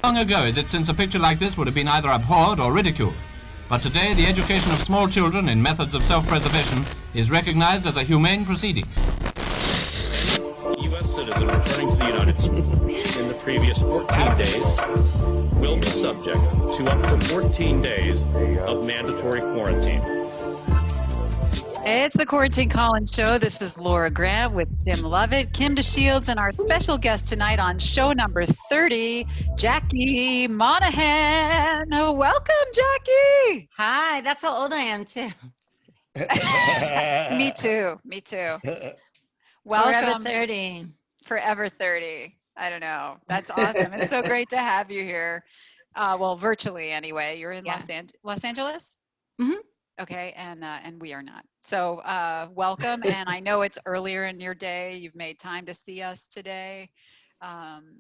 Long ago is it since a picture like this would have been either abhorred or ridiculed. But today, the education of small children in methods of self-preservation is recognized as a humane proceeding. U.S. citizen returning to the United States in the previous 14 days will be subject to up to 14 days of mandatory quarantine. It's the Quarantine Collins Show. This is Laura Grant with Tim Lovett, Kim DeShields, and our special guest tonight on show number 30, Jackie Monahan. Welcome, Jackie. Hi, that's how old I am too. Me too. Welcome. Forever 30. Forever 30. I don't know. That's awesome. It's so great to have you here. Well, virtually anyway. You're in Los Angeles? Mm-hmm. Okay, and we are not. So welcome, and I know it's earlier in your day. You've made time to see us today.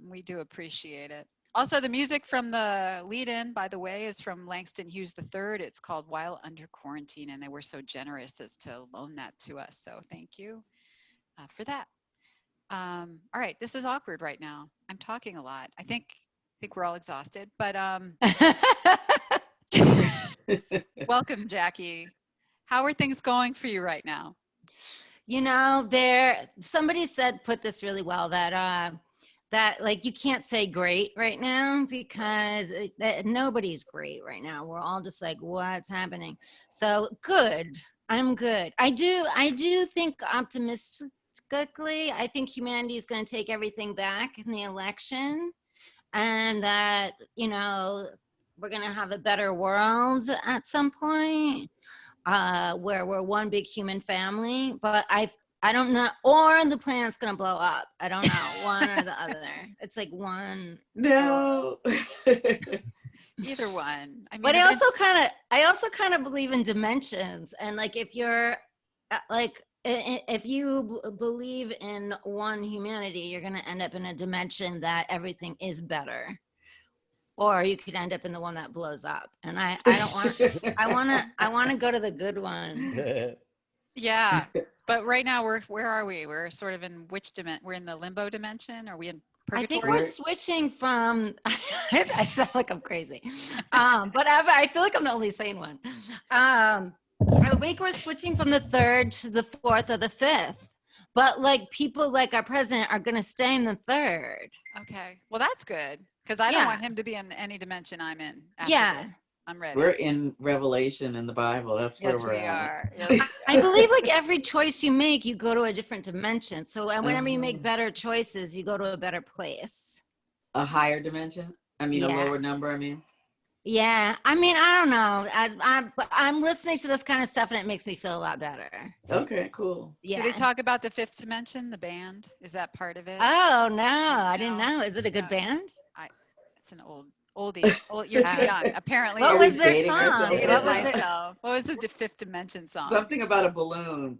We do appreciate it. Also, the music from the lead-in, by the way, is from Langston Hughes III. It's called While Under Quarantine, and they were so generous as to loan that to us. So thank you for that. All right, this is awkward right now. I'm talking a lot. I think we're all exhausted, but welcome, Jackie. How are things going for you right now? You know, somebody put this really well, that like you can't say great right now because nobody's great right now. We're all just like, what's happening? So good. I'm good. I do think optimistically, I think humanity is going to take everything back in the election, and that, you know, we're going to have a better world at some point, where we're one big human family. But I don't know, or the planet's going to blow up. I don't know, one or the other. It's like one. No. Either one. I mean, but I also kind of believe in dimensions, and like if you're like, if you believe in one humanity, you're going to end up in a dimension that everything is better. Or you could end up in the one that blows up. And I don't want, I want to go to the good one. Yeah. But right now where are we? We're sort of in which dimension? We're in the limbo dimension? Are we in purgatory? I think we're switching from, I sound like I'm crazy. But I feel like I'm the only sane one. I think we're switching from the third to the fourth or the fifth. But like people like our president are going to stay in the third. Okay. Well, that's good. Because I don't want him to be in any dimension I'm in. Yeah. This. I'm ready. We're in Revelation in the Bible. That's where we're at. Are. Yes. I believe like every choice you make, you go to a different dimension. So whenever you make better choices, you go to a better place. A higher dimension? I mean, a lower number, I mean? Yeah. I mean, I don't know. I'm listening to this kind of stuff and it makes me feel a lot better. Okay, cool. Yeah. Did they talk about the fifth dimension, the band? Is that part of it? Oh, no. I didn't know. Is it a good band? It's an oldie. You're too young. Apparently. What was their song? What was the fifth dimension song? Something about a balloon.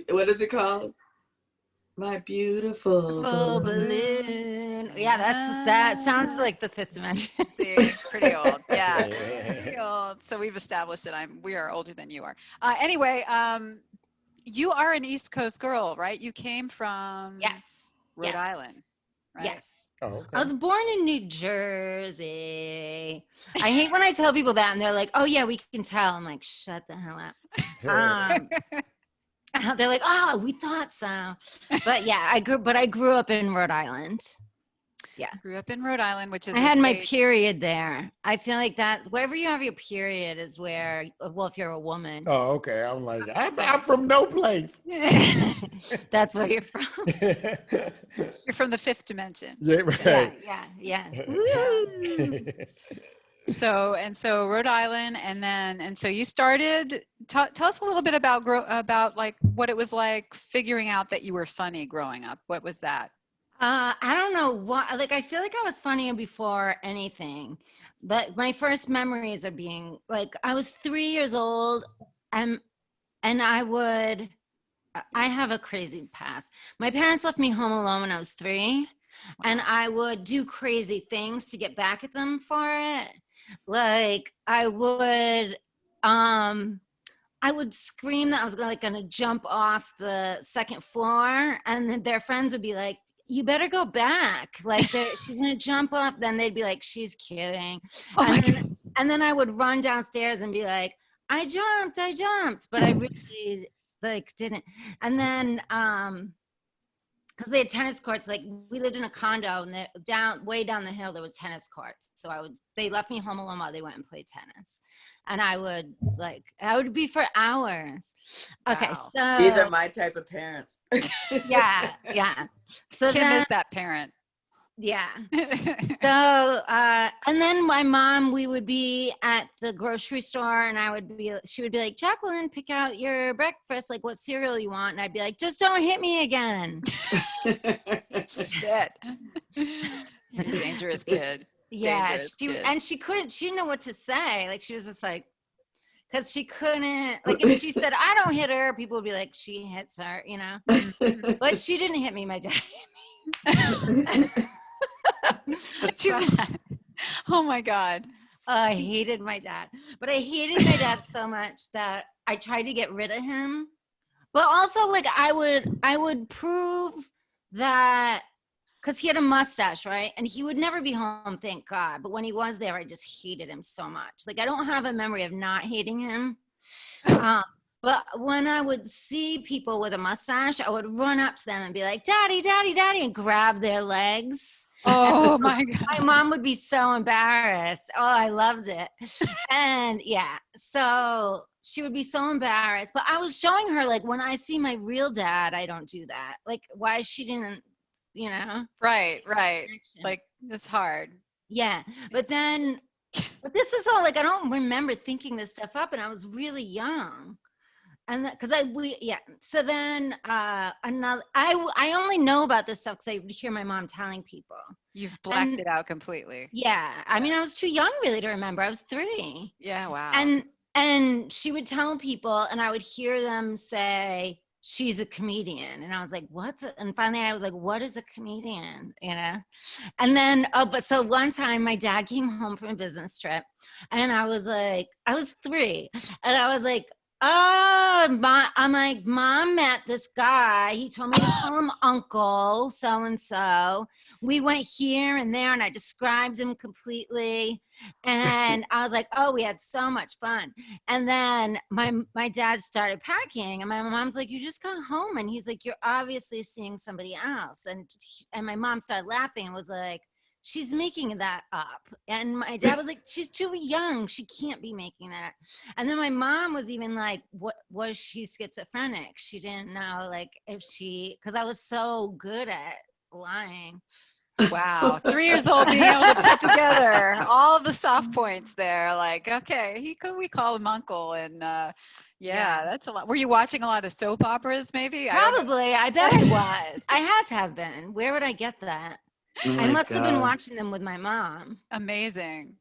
What is it called? My beautiful balloon. Yeah, that sounds like the fifth dimension. See, pretty old. Yeah, pretty old. So we've established that we are older than you are. Anyway, you are an East Coast girl, right? You came from Rhode Island, right? Yes. Oh, okay. I was born in New Jersey. I hate when I tell people that and they're like, "Oh yeah, we can tell." I'm like, "Shut the hell up." They're like, "Oh, we thought so." But yeah, I grew up in Rhode Island. Yeah. Grew up in Rhode Island, which is I had my period there. I feel like that wherever you have your period is where, well, if you're a woman. Oh, okay. I'm like, I'm from no place. That's where you're from. You're from the fifth dimension. Yeah, right. Yeah. So Rhode Island, and so you started. Tell us a little bit about like what it was like figuring out that you were funny growing up. What was that? I don't know what, like, I feel like I was funnier before anything. But my first memories of being like, I was 3 years old and I have a crazy past. My parents left me home alone when I was 3, and I would do crazy things to get back at them for it. Like I would scream that I was going to jump off the second floor, and then their friends would be like, you better go back. Like she's gonna jump up. Then they'd be like, she's kidding. Oh my and then, God. and then I would run downstairs and be like, I jumped, but I really like didn't. And then because they had tennis courts, like we lived in a condo, and way down the hill there was tennis courts. So they left me home alone while they went and played tennis, and I would be for hours. Okay, Wow. so These are my type of parents. yeah. So Kim then, is that parent. yeah. So and then my mom, we would be at the grocery store, and she would be like, Jacqueline, pick out your breakfast, like what cereal you want, and I'd be like, just don't hit me again. Shit. You're a dangerous kid. Yeah, Dangerous kid. she didn't know what to say. Like she was just like, because she couldn't, like if she said I don't hit her, people would be like, she hits her, you know. But she didn't hit me. My dad hit me. She's not. Oh my God. I hated my dad, but I hated my dad so much that I tried to get rid of him. But also, like I would prove that, because he had a mustache, right? And he would never be home, thank God. But when he was there, I just hated him so much. Like I don't have a memory of not hating him. But when I would see people with a mustache, I would run up to them and be like, Daddy, Daddy, Daddy, and grab their legs. Oh my God. My mom would be so embarrassed. Oh, I loved it. And yeah, so she would be so embarrassed. But I was showing her, like, when I see my real dad, I don't do that. Like, why she didn't, you know? Right. Connection. Like, it's hard. Yeah. But this is all, like, I don't remember thinking this stuff up, and I was really young. And so then another, I only know about this stuff because I would hear my mom telling people. You've blacked it out completely. Yeah, I mean, I was too young really to remember. I was 3. Yeah, wow. And she would tell people, and I would hear them say, she's a comedian. And I was like, what? And finally I was like, what is a comedian? You know? And then, so one time my dad came home from a business trip, and I was 3, and I was like, I'm like, Mom met this guy. He told me to call him Uncle so-and-so. We went here and there, and I described him completely. And I was like, oh, we had so much fun. And then my dad started packing, and my mom's like, you just got home. And he's like, you're obviously seeing somebody else. And my mom started laughing and was like, she's making that up. And my dad was like, she's too young. She can't be making that up. And then my mom was even like, what, was she schizophrenic? She didn't know, like, because I was so good at lying. Wow. 3 years old, being able to put together all the soft points there. Like, okay, we call him Uncle. And yeah, that's a lot. Were you watching a lot of soap operas maybe? Probably. I bet I was. I had to have been. Where would I get that? Oh I must have been God. watching them with my mom. Amazing.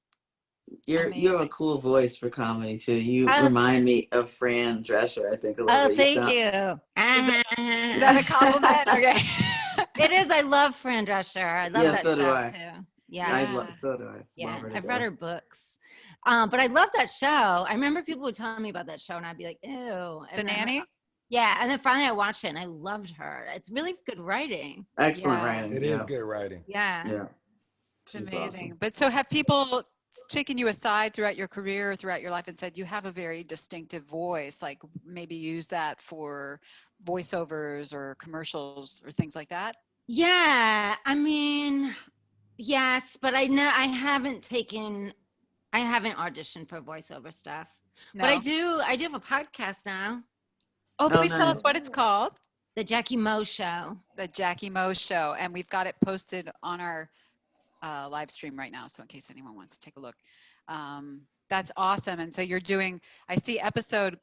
You have a Amazing. cool voice for comedy too. You remind me of Fran Drescher, I think, a little Oh, bit. thank you. Is that a compliment? Okay. It is. I love Fran Drescher. I love that so do show I. too. Yeah. So do I. Yeah, Love her to I've death. read her books. But I love that show. I remember people would tell me about that show, and I'd be like, ew. The And then- Nanny? Yeah, and then finally I watched it, and I loved her. It's really good writing. Excellent Yeah. writing. It is good writing. Yeah. Yeah. It's She's amazing. awesome. But so have people taken you aside throughout your career, throughout your life, and said you have a very distinctive voice, like maybe use that for voiceovers or commercials or things like that? Yeah, I mean, yes, but I know I haven't auditioned for voiceover stuff. No. But I do have a podcast now, Oh, please tell nice. us what it's called. The Jackie Mo Show. The Jackie Mo Show. And we've got it posted on our live stream right now. So in case anyone wants to take a look. That's awesome. And so you're doing, I see episode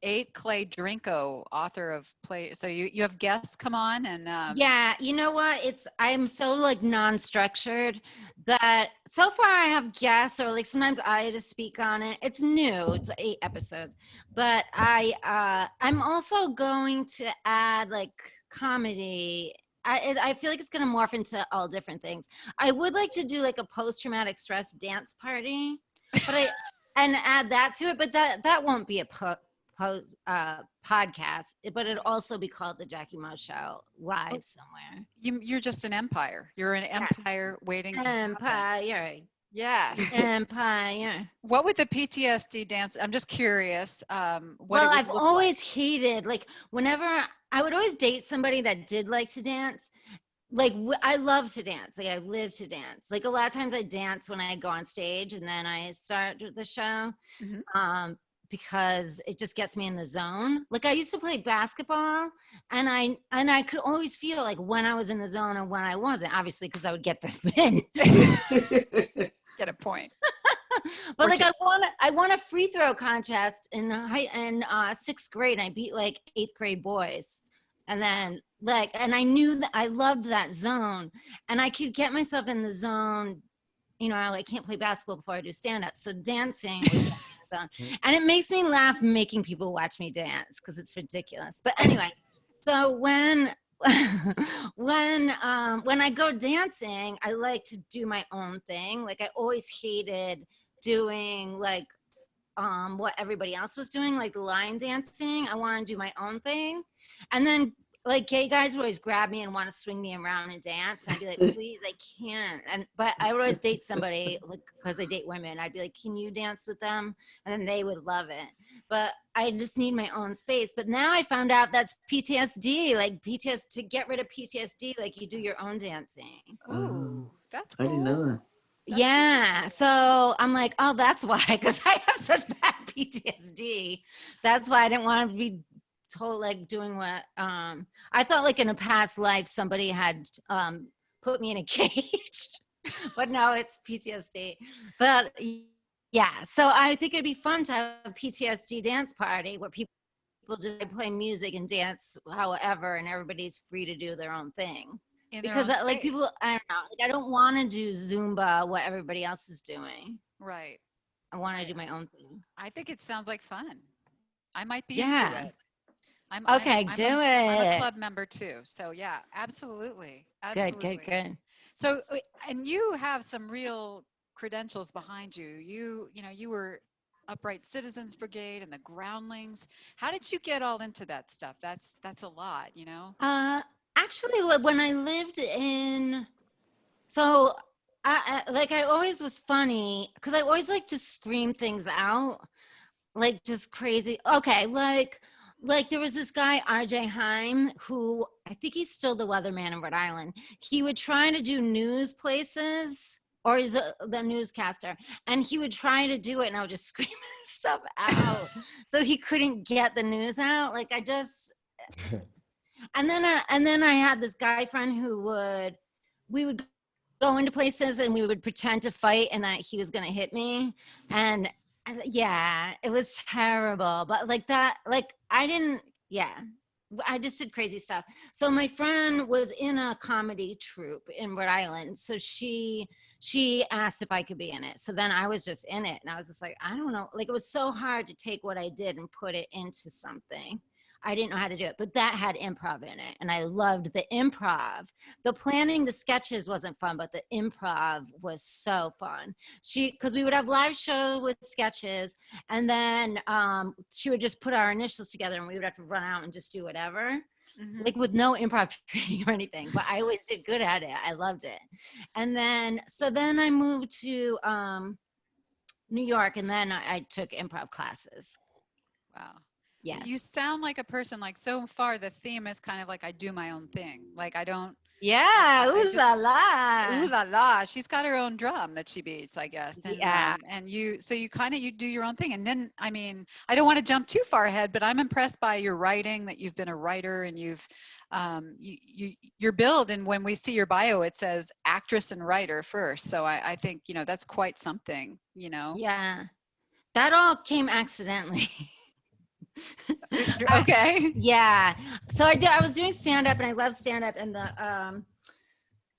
8, Clay Drinko, author of play. So you have guests come on and Yeah, you know what? I'm so like non-structured that so far I have guests, or like sometimes I just speak on it. It's new. It's 8 episodes, but I'm also going to add like comedy. I feel like it's going to morph into all different things. I would like to do like a post-traumatic stress dance party, but and add that to it, but that won't be a podcast, but it'd also be called the Jackie Mo Show live somewhere. You're just an empire. You're an Yes. empire waiting to happen. Empire. Yes. Empire. What would the PTSD dance? I'm just curious. What Well, it would I've look always like. hated, like, whenever I would always date somebody that did like to dance. Like, I love to dance. Like, I live to dance. Like, a lot of times I dance when I go on stage and then I start the show. Mhm. Because it just gets me in the zone. Like, I used to play basketball, and I could always feel like when I was in the zone and when I wasn't, obviously, because I would get the pin. Get a point. But Or like, two. I won a free throw contest in sixth grade. I beat like eighth grade boys, and then like, and I knew that I loved that zone, and I could get myself in the zone. You know, I can't play basketball before I do stand up, so dancing would get me in the zone. And it makes me laugh making people watch me dance because it's ridiculous. But anyway, so when when I go dancing, I like to do my own thing. Like, I always hated doing like what everybody else was doing, like line dancing. I want to do my own thing. And then like gay guys would always grab me and want to swing me around and dance. And I'd be like, please, I can't. But I would always date somebody, like, because I date women. I'd be like, can you dance with them? And then they would love it. But I just need my own space. But now I found out that's PTSD. Like, to get rid of PTSD, like, you do your own dancing. Ooh, that's I didn't cool. know that. Yeah. So I'm like, oh, that's why, because I have such bad PTSD. That's why I didn't want to be told, like, doing what I thought, like, in a past life somebody had put me in a cage. But no, it's PTSD. But yeah, so I think it'd be fun to have a PTSD dance party where people just play music and dance however, and everybody's free to do their own thing. In their Because own like, space. people, I don't know, like, I don't want to do Zumba what everybody else is doing. Right. I want to Right. do my own thing. I think it sounds like fun. I might be Yeah. into it. Okay, do I'm a it. club member too. So yeah, absolutely. Good, good, Absolutely. good. So and you have some real credentials behind you. You know, you were Upright Citizens Brigade and the Groundlings. How did you get all into that stuff? That's a lot, you know? Actually, when I lived in, so I always was funny because I always like to scream things out, like just crazy. Okay, like there was this guy RJ Heim, who I think he's still the weatherman in Rhode Island. He would try to do news places, or he's the newscaster, and he would try to do it, and I would just scream stuff out, so he couldn't get the news out. Like, I just. And then I had this guy friend we would go into places and we would pretend to fight and that he was going to hit me. And yeah, it was terrible. But like that, like, I just did crazy stuff. So my friend was in a comedy troupe in Rhode Island. So she asked if I could be in it. So then I was just in it, and I was just like, I don't know. Like, it was so hard to take what I did and put it into something. I didn't know how to do it, but that had improv in it. And I loved the improv. The planning, the sketches wasn't fun, but the improv was so fun. Because we would have live show with sketches, and then she would just put our initials together, and we would have to run out and just do whatever. Mhm. Like, with no improv training or anything, but I always did good at it. I loved it. And then I moved to New York, and then I took improv classes. Wow. Yeah. You sound like a person, like, so far the theme is kind of like, I do my own thing. Like, I don't. Yeah. I Ooh la just. la. Ooh la la. She's got her own drum that she beats, I guess. Yeah. And so you kind of, you do your own thing. And then, I mean, I don't want to jump too far ahead, but I'm impressed by your writing, that you've been a writer, and your build. And when we see your bio, it says actress and writer first. So I think, you know, that's quite something, you know? Yeah. That all came accidentally. Okay. Yeah. So I was doing stand up, and I love stand up, and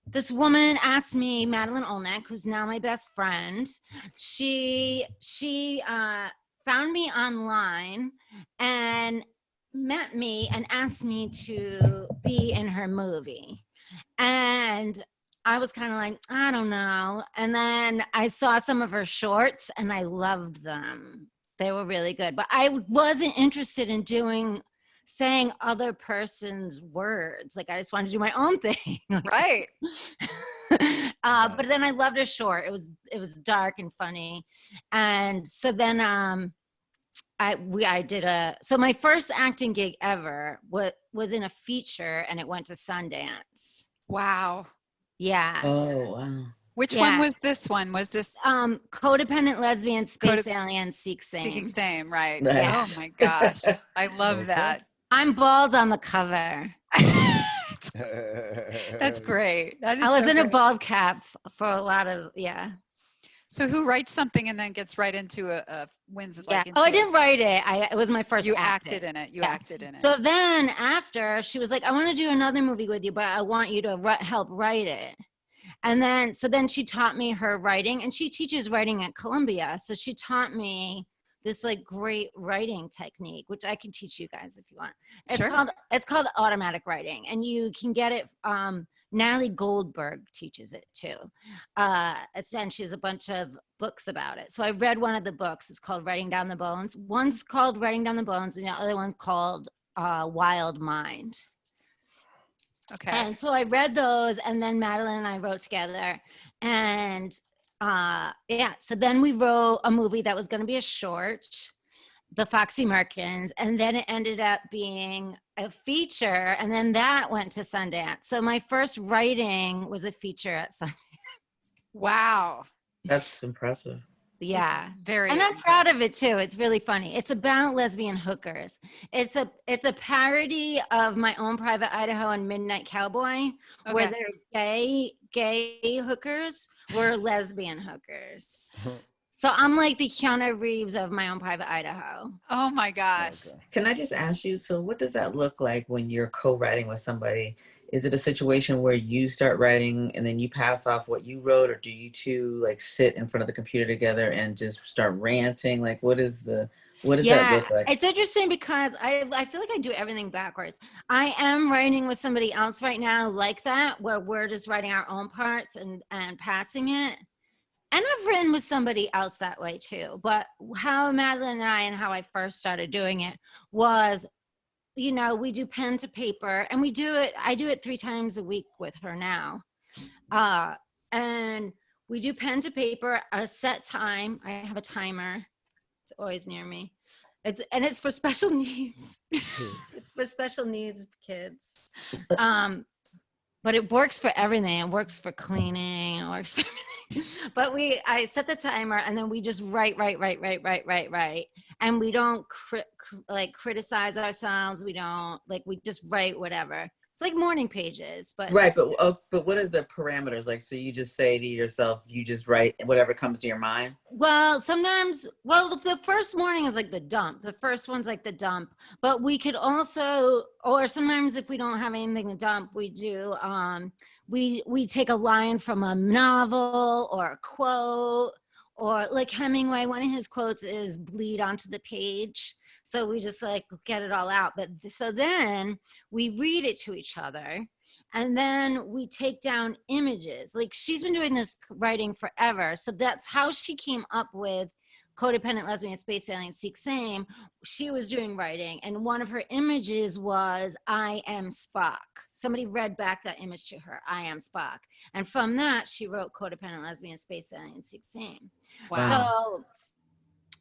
this woman asked me, Madeline Olnick, who's now my best friend. She found me online and met me and asked me to be in her movie. And I was kind of like, I don't know. And then I saw some of her shorts and I loved them. They were really good. But I wasn't interested in saying other person's words. Like I just wanted to do my own thing. Right. But then I loved a short. It was dark and funny. And so then so my first acting gig ever was in a feature, and it went to Sundance. Wow. Yeah. Oh, wow. Which Yeah. one was this one? Was this Codependent lesbian, space alien, seek same. Seeking Same, right? Nice. Oh my gosh. I love Okay. that. I'm bald on the cover. That's great. That is I was so in a great. bald cap for a lot of, yeah. So who writes something and then gets right into a wins Yeah. like into Oh, I a- didn't write it. It was my first You acting. acted in it. You Yeah. acted in it. So then after, she was like, I want to do another movie with you, but I want you to help write it. And then, so then she taught me her writing, and she teaches writing at Columbia. So she taught me this like great writing technique, which I can teach you guys if you want. Sure. It's called automatic writing, and you can get it. Natalie Goldberg teaches it too. And she has a bunch of books about it. So I read one of the books. It's called Writing Down the Bones. One's called Writing Down the Bones, and the other one's called Wild Mind. Okay. And so I read those, and then Madeline and I wrote together. And yeah, so then we wrote a movie that was going to be a short, The Foxy Merkins, and then it ended up being a feature, and then that went to Sundance. So my first writing was a feature at Sundance. Wow. That's impressive. Yeah. Very. And I'm proud of it too. It's really funny. It's about lesbian hookers. It's a parody of My Own Private Idaho and Midnight Cowboy, where Okay. they're gay hookers. We're lesbian hookers. So I'm like the Keanu Reeves of My Own Private Idaho. Oh my gosh. Okay. Can I just ask you, so what does that look like when you're co-writing with somebody? Is it a situation where you start writing and then you pass off what you wrote, or do you two like sit in front of the computer together and just start ranting? Like, what does that look like? It's interesting because I feel like I do everything backwards. I am writing with somebody else right now like that, where we're just writing our own parts and passing it. And I've written with somebody else that way too. But how Madeline and I, and how I first started doing it was, you know, we do pen to paper, and I do it 3 times a week with her now. And we do pen to paper, a set time. I have a timer. It's always near me. It's for special needs. It's for special needs kids. But it works for everything. It works for cleaning. It works for everything. But I set the timer, and then we just write. And we don't criticize ourselves. We just write whatever. It's like morning pages, but Right, but what is the parameters like? So you just say to yourself, you just write whatever comes to your mind? well, sometimes, the first morning is like the dump. The first one's like the dump, but we could also, or sometimes if we don't have anything to dump, we do, we take a line from a novel or a quote, or like Hemingway, one of his quotes is bleed onto the page. So we just like get it all out. But so then we read it to each other, and then we take down images. Like she's been doing this writing forever. So that's how she came up with Codependent Lesbian Space Alien Seek Same. She was doing writing, and one of her images was I am Spock. Somebody read back that image to her, I am Spock. And from that, she wrote Codependent Lesbian Space Alien Seek Same. Wow.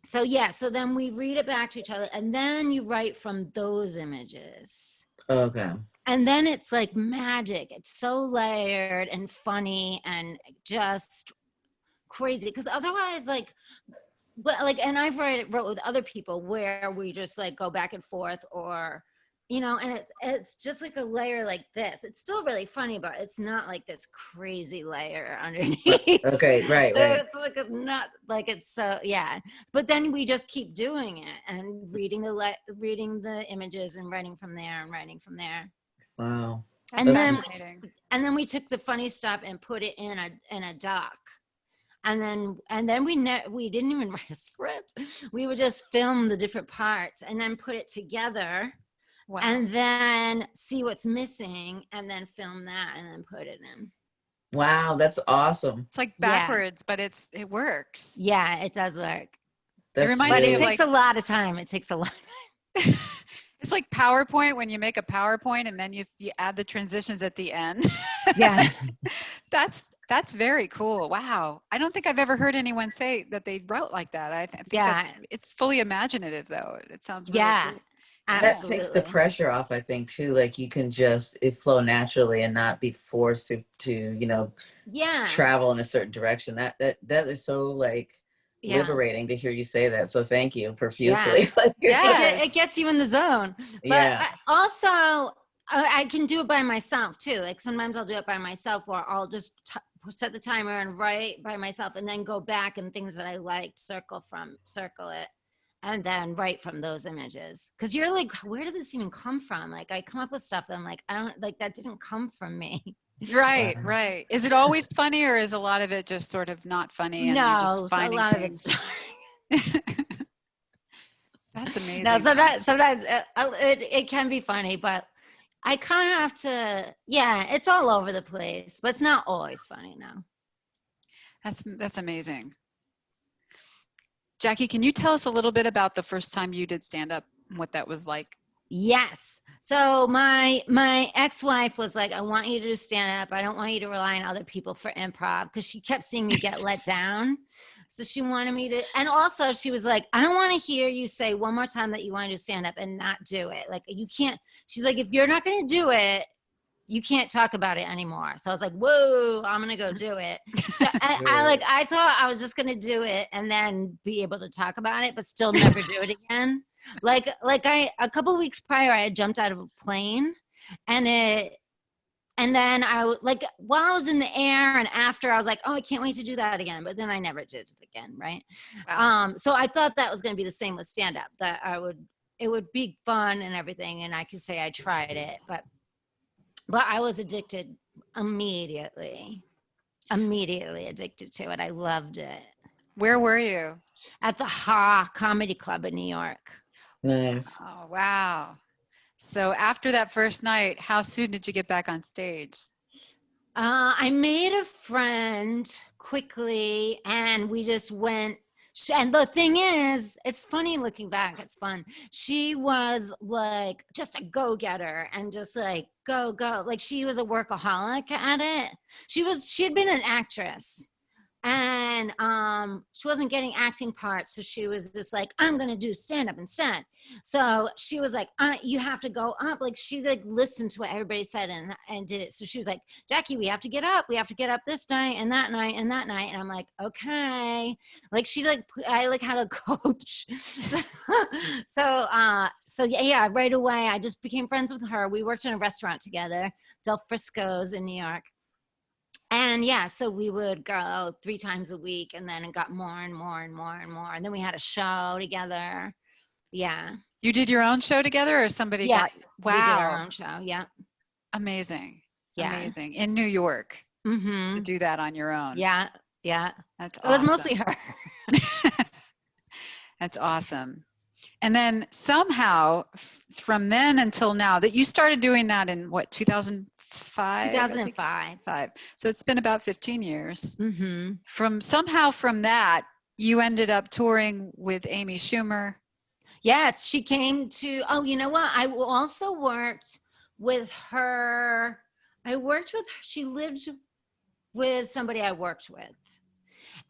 So yeah, so then we read it back to each other, and then you write from those images. Okay. And then it's like magic. It's so layered and funny and just crazy. Because otherwise, and I've wrote with other people where we just like go back and forth, or, you know, and it's just like a layer like this. It's still really funny, but it's not like this crazy layer underneath. Okay, right. So it's like yeah. But then we just keep doing it and reading the images and writing from there and writing from there. Wow. That's fascinating. And then we took the funny stuff and put it in a doc. And then we didn't even write a script. We would just film the different parts and then put it together. Wow. And then see what's missing, and then film that, and then put it in. Wow, that's awesome. It's like backwards, but it works. Yeah, it does work. It reminds But me it of takes like a lot of time. It takes a lot. it's like PowerPoint when you make a PowerPoint and then you add the transitions at the end. Yeah. That's very cool. Wow. I don't think I've ever heard anyone say that they wrote like that. I think Yeah. it's fully imaginative though. It sounds really Yeah. cool. That takes the Absolutely. pressure off, I think, too. Like you can just it flow naturally and not be forced to Yeah. travel in a certain direction. That is so like Yeah. liberating to hear you say that. So thank you Yeah. profusely. Like, Yes. It gets you in the zone. But Yeah. also, I can do it by myself too. Like sometimes I'll do it by myself, or I'll just set the timer and write by myself, and then go back and things that I liked, circle it, and then write from those images. Because you're like, where did this even come from? Like I come up with stuff that I'm like, I don't like that didn't come from me. Right, Wow. right. Is it always funny or is a lot of it just sort of not funny and you're No, just so a finding lot of things? it's. That's amazing. No, Wow. sometimes it can be funny, but I kind of have to. Yeah, it's all over the place, but it's not always funny now. That's amazing. Jackie, can you tell us a little bit about the first time you did stand up and what that was like? Yes. So my ex-wife was like, I want you to do stand up. I don't want you to rely on other people for improv, because she kept seeing me get let down. So she wanted me to, and also she was like, I don't want to hear you say one more time that you want to do stand up and not do it. Like you can't, she's like, if you're not going to do it, you can't talk about it anymore. So I was like, whoa, I'm going to go do it. So I thought I was just going to do it and then be able to talk about it, but still never do it again. Like a couple of weeks prior, I had jumped out of a plane and then like while I was in the air and after I was like, oh, I can't wait to do that again. But then I never did it again. Right. Wow. So I thought that was going to be the same with stand up, that it would be fun and everything. And I could say I tried it, but I was addicted immediately addicted to it. I loved it. Where were you? At the Ha Comedy Club in New York. Nice. Oh, wow. So after that first night, how soon did you get back on stage? I made a friend quickly and we just went. And the thing is, it's funny looking back. It's fun. She was like just a go-getter and just like go. Like she was a workaholic at it. She had been an actress and she wasn't getting acting parts. So she was just like, I'm going to do stand-up instead. So she was like, you have to go up. Like she like listened to what everybody said and did it. So she was like, Jackie, we have to get up. We have to get up this night and that night and that night. And I'm like, okay. Like she like, I like had a coach. So yeah, right away, I just became friends with her. We worked in a restaurant together, Del Frisco's in New York. And yeah, so we would go 3 times a week and then it got more and more and more and more. And then we had a show together. Yeah. You did your own show together or somebody Yeah, got, we did our wow. own show. Yeah. Amazing. Yeah. Amazing. In New York Mm-hmm. to do that on your own. Yeah. Yeah. That's It was awesome. mostly her. That's awesome. And then somehow from then until now that you started doing that in what, 2005? 2005. So it's been about 15 years. Mm-hmm. From that, you ended up touring with Amy Schumer. Yes, she came to, oh, you know what? I also worked with her. She lived with somebody I worked with.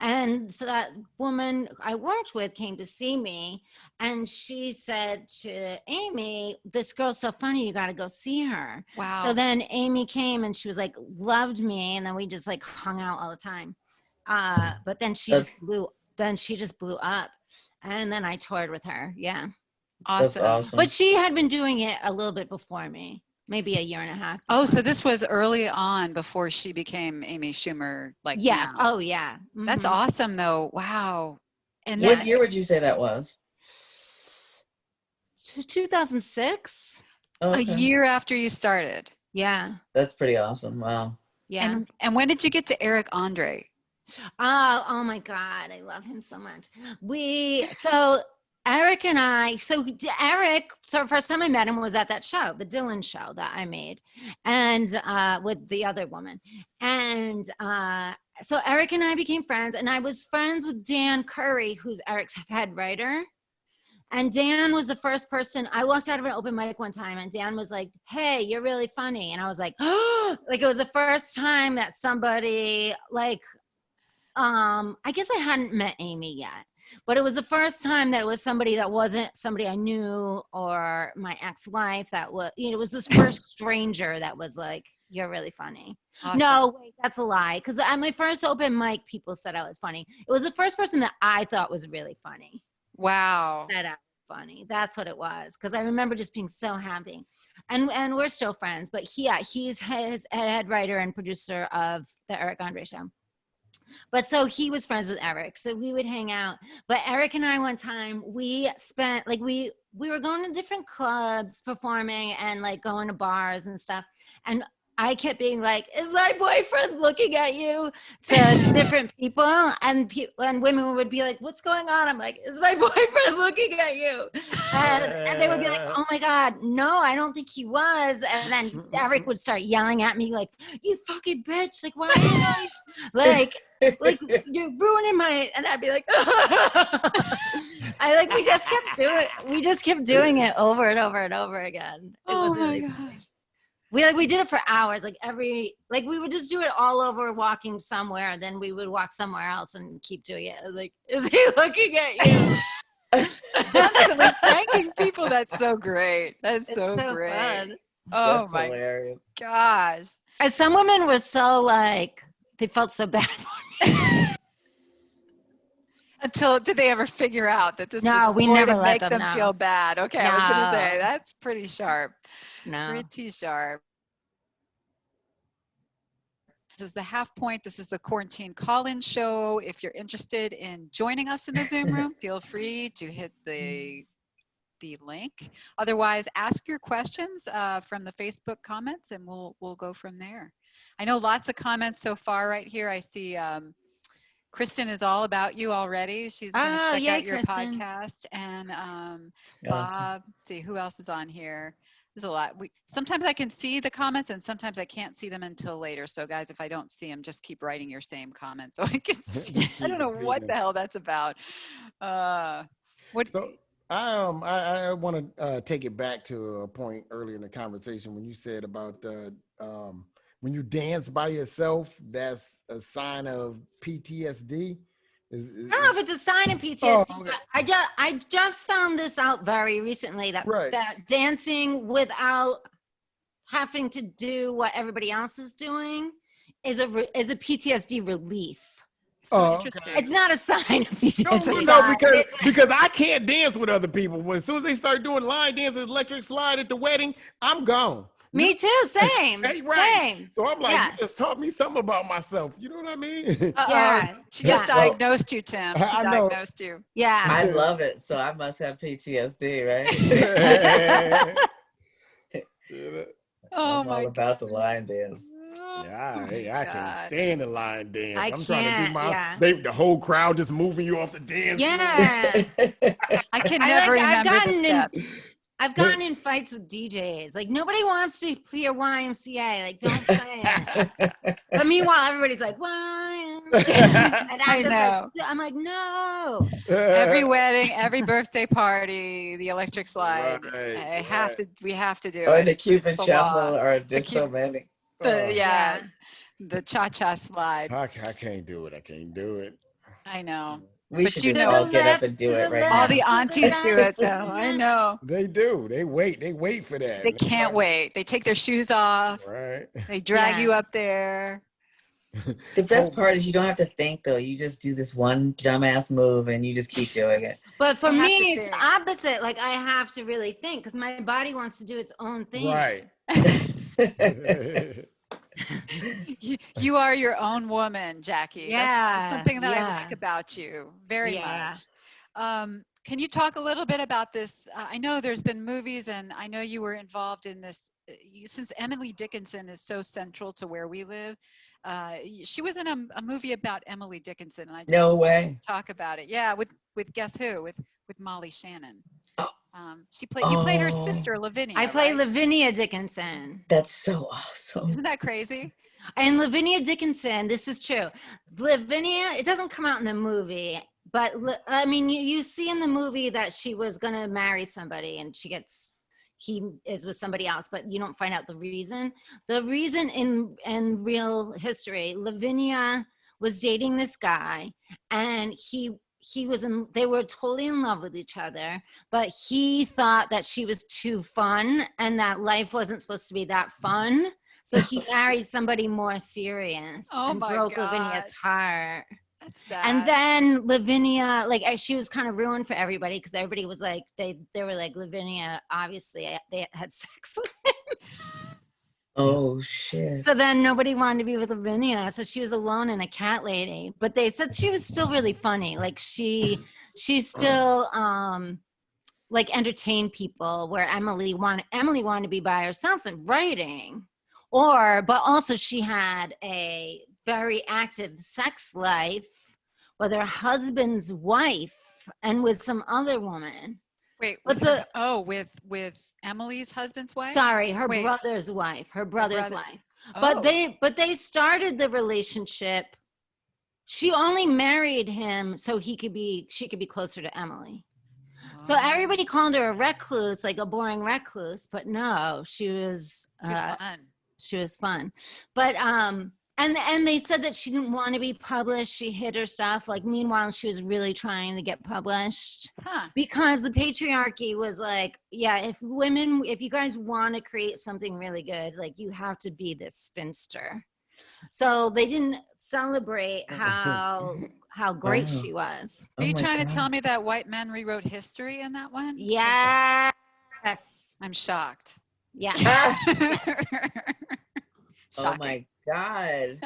And so that woman I worked with came to see me and she said to Amy, this girl's so funny, you got to go see her. Wow. So then Amy came and she was like, loved me. And then we just like hung out all the time. But then she just blew up. And then I toured with her. Yeah. Awesome. That's awesome. But she had been doing it a little bit before me, maybe a year and a half. Oh, so this was early on before she became Amy Schumer, like yeah. now. Oh, yeah. Mm-hmm. That's awesome, though. Wow. And What year would you say that was? 2006. Oh, a year after you started. Yeah. That's pretty awesome. Wow. Yeah. And when did you get to Eric Andre? Oh my God. I love him so much. So Eric and I, so first time I met him was at that show, the Dylan show that I made and with the other woman. And so Eric and I became friends, and I was friends with Dan Curry, who's Eric's head writer. And Dan was the first person. I walked out of an open mic one time, and Dan was like, "Hey, you're really funny." And I was like, "Oh!" Like, it was the first time that somebody, like, I guess I hadn't met Amy yet, but it was the first time that it was somebody that wasn't somebody I knew or my ex-wife. That was, you know, it was this first stranger that was like, "You're really funny." Awesome. No, wait, that's a lie. Because at my first open mic, people said I was funny. It was the first person that I thought was really funny. Wow. That I was funny. That's what it was. Because I remember just being so happy. And we're still friends. But he's his head writer and producer of the Eric Andre show. But so he was friends with Eric. So we would hang out. But Eric and I, one time, we spent, like, we were going to different clubs performing and like going to bars and stuff. And I kept being like, "Is my boyfriend looking at you?" to different people, and women would be like, "What's going on?" I'm like, "Is my boyfriend looking at you?" And they would be like, "Oh my God, no, I don't think he was." And then Eric would start yelling at me like, "You fucking bitch! Like, why are you like you're ruining my?" And I'd be like, we just kept doing it over and over and over again. It was really funny. We did it for hours, we would just do it all over walking somewhere, and then we would walk somewhere else and keep doing it. I was like, "Is he looking at you?" Constantly pranking people. That's so great. That's so great. Fun. Oh That's my hilarious. gosh. And some women were so like, they felt so bad for me. Until, did they ever figure out that this No, was we a ploy never to let make them them know. feel bad? Okay, I was going to say, No. that's pretty sharp. No. Pretty sharp. This is the Half Point. This is the Quarantine Call-In Show. If you're interested in joining us in the Zoom room, feel free to hit the link. Otherwise, ask your questions from the Facebook comments, and we'll go from there. I know lots of comments so far right here. I see Kristen is all about you already. She's going to check out your Kristen. podcast. And Bob, let's see who else is on here. There's a lot. Sometimes I can see the comments, and sometimes I can't see them until later. So guys, if I don't see them, just keep writing your same comment so I can see. I don't know what the hell that's about. So I want to take it back to a point earlier in the conversation when you said about when you dance by yourself, that's a sign of PTSD. I don't know if it's a sign of PTSD. Oh, okay. I just found this out very recently that dancing without having to do what everybody else is doing is a PTSD relief. Interesting. It's not a sign of PTSD. No, because I can't dance with other people. As soon as they start doing line dances, electric slide at the wedding, I'm gone. Me too. Same. Hey, right. Same. So I'm like, you just taught me something about myself. You know what I mean? Yeah. She just diagnosed you, Tim. She diagnosed you. Yeah. I love it. So I must have PTSD, right? Oh I'm my all about the line dance. I can't stand the line dance. I'm trying to do the whole crowd just moving you off the dance. Yeah. I can never remember the steps. I've gotten in fights with DJs. Like, nobody wants to clear YMCA. Like, don't play it. But meanwhile, everybody's like, "Why?" And I know. I'm like, no. Every wedding, every birthday party, the electric slide. Right, We have to do or it. the Cupid shuffle, or just so many. The cha-cha slide. I can't do it. I can't do it. I know. We But should you just know- all get up and do it right All now. the aunties do it though. I know. They do. They wait for that. They can't wait. They take their shoes off. Right. They drag you up there. The best part is you don't have to think, though. You just do this one dumbass move and you just keep doing it. But for I have me, to it's think. opposite. Like, I have to really think because my body wants to do its own thing. Right. You are your own woman, Jackie. That's something that I like about you very much. Can you talk a little bit about this? I know there's been movies, and I know you were involved in this. Since Emily Dickinson is so central to where we live, she was in a movie about Emily Dickinson, and I just No way. talk about it. Yeah, with guess who? With Molly Shannon. Oh. You played her sister, Lavinia. I play right? Lavinia Dickinson. That's so awesome. Isn't that crazy? And Lavinia Dickinson, this is true. Lavinia, it doesn't come out in the movie, but I mean, you see in the movie that she was going to marry somebody and he is with somebody else, but you don't find out the reason. The reason in real history, Lavinia was dating this guy and they were totally in love with each other, but he thought that she was too fun and that life wasn't supposed to be that fun. So he married somebody more serious and broke Lavinia's heart. That's sad. And then Lavinia, like she was kind of ruined for everybody because everybody was like, they were like, Lavinia, obviously they had sex with him. Oh shit. So then nobody wanted to be with Lavinia. So she was alone and a cat lady. But they said she was still really funny. Like she still like entertained people where Emily wanted to be by herself and writing. But also she had a very active sex life with her husband's wife and with some other woman. Wait, but with Emily's husband's wife? Sorry, her brother's wife. Oh. But they started the relationship. She only married him so she could be closer to Emily. So everybody called her a recluse, like a boring recluse, but no, she was fun. She was fun. But and they said that she didn't want to be published. She hid her stuff. Like meanwhile, she was really trying to get published because the patriarchy was like, yeah, if you guys want to create something really good, like you have to be this spinster. So they didn't celebrate how great she was. Are you trying to tell me that white men rewrote history in that one? Yes. I'm shocked. Yeah. Yes. Oh my God.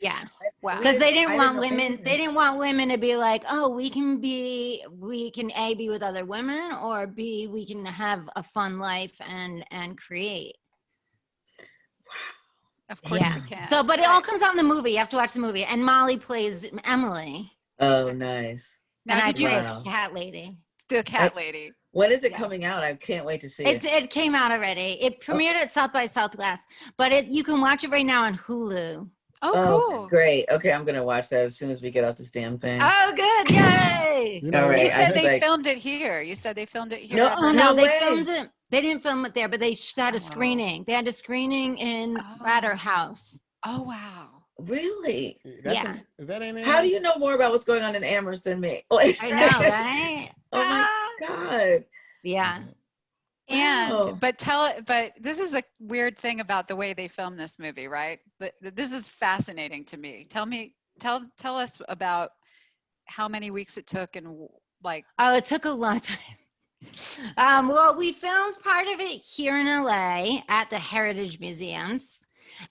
Yeah. Wow. Because they didn't want women. They didn't want women to be like, oh, we can A, be with other women, or B, we can have a fun life and create. Of course we can. So, but it all comes out in the movie. You have to watch the movie. And Molly plays Emily. Oh, nice. Now, and I play the cat lady. The cat lady. When is it coming out? I can't wait to see it. It came out already. It premiered at South by Southwest, but you can watch it right now on Hulu. Oh, cool. Great. Okay, I'm going to watch that as soon as we get off this damn thing. Oh, good. Yay. All right. You said they filmed it here. You said they filmed it here. No, they filmed it. They didn't film it there, but they had a screening. They had a screening at her house. Oh, wow. Really? Is that in there? How do you know more about what's going on in Amherst than me? I know, right? Oh my God. Yeah. And but this is a weird thing about the way they filmed this movie, right? But this is fascinating to me. Tell us about how many weeks it took and like. Oh, it took a long time. Well, we filmed part of it here in LA at the Heritage Museums.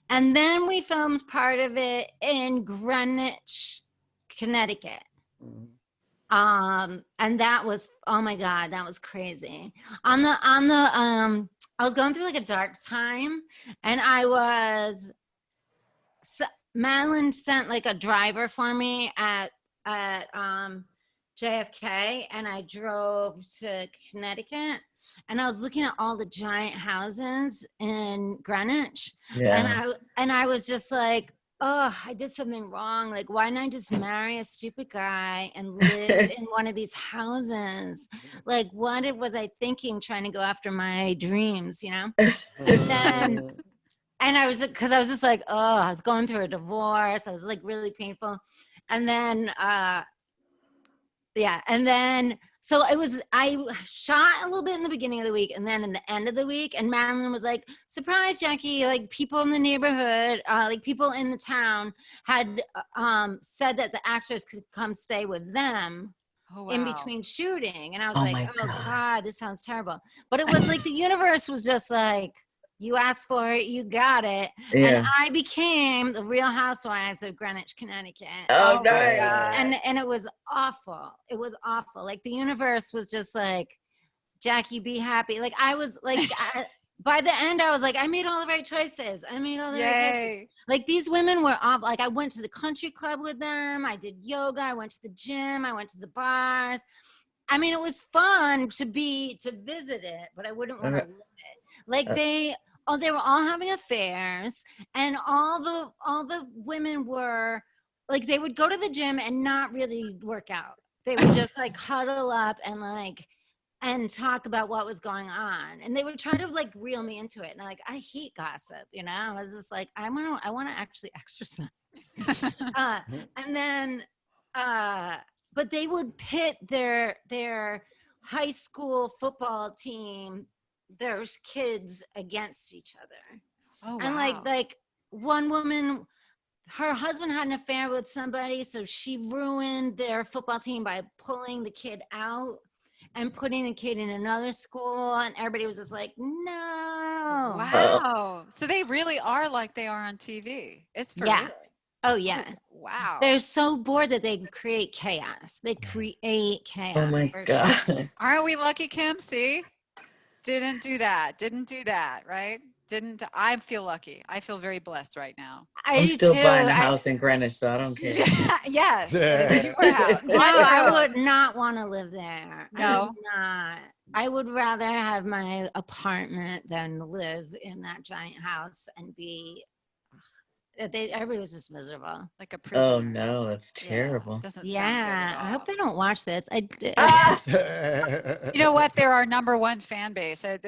And then we filmed part of it in Greenwich, Connecticut. And that was, oh my God, that was crazy. I was going through like a dark time, and Madeline sent like a driver for me at JFK, and I drove to Connecticut, and I was looking at all the giant houses in Greenwich, and I was just like, oh, I did something wrong. Like, why didn't I just marry a stupid guy and live in one of these houses? Like, what was I thinking trying to go after my dreams, you know? And I was just like, oh, I was going through a divorce. I was like really painful. And then, so I shot a little bit in the beginning of the week and then in the end of the week, and Madeline was like, surprise, Jackie, like people in the neighborhood, like people in the town had said that the actors could come stay with them in between shooting. And I was like, oh God, this sounds terrible. But it was like the universe was just like, you asked for it, you got it. Yeah. And I became the Real Housewives of Greenwich, Connecticut. Oh, nice. And it was awful. It was awful. Like the universe was just like, Jackie, be happy. Like I was like, by the end, I was like, I made all the right choices. Right choices. Like these women were off. Like I went to the country club with them. I did yoga. I went to the gym. I went to the bars. I mean, it was fun to visit it, but I wouldn't want to live it. Like they were all having affairs, and all the women were like, they would go to the gym and not really work out. They would just like huddle up and talk about what was going on, and they would try to like reel me into it. And I hate gossip, you know. I was just like, I want to actually exercise. And then, but they would pit their high school football team, there's kids against each other. Oh, wow. And like one woman, her husband had an affair with somebody, so she ruined their football team by pulling the kid out and putting the kid in another school, and everybody was just like, no. Wow. So they really are like they are on TV. It's for Yeah. real. Oh yeah. Oh, wow. They're so bored that they create chaos. They create chaos. Oh my for God. sure. Aren't we lucky, Kim? See? Didn't do that, right? I feel lucky. I feel very blessed right now. I I'm do still too. buying a house in Greenwich, so I don't care. Yes. It's your house. No, I would not want to live there. I No? would not. I would rather have my apartment than live in that giant house and be. Everybody was just miserable. Like a prisoner. Oh no, that's Yeah, terrible. doesn't sound good Yeah, at I hope all. they don't watch this. You know what? They're our number one fan base. They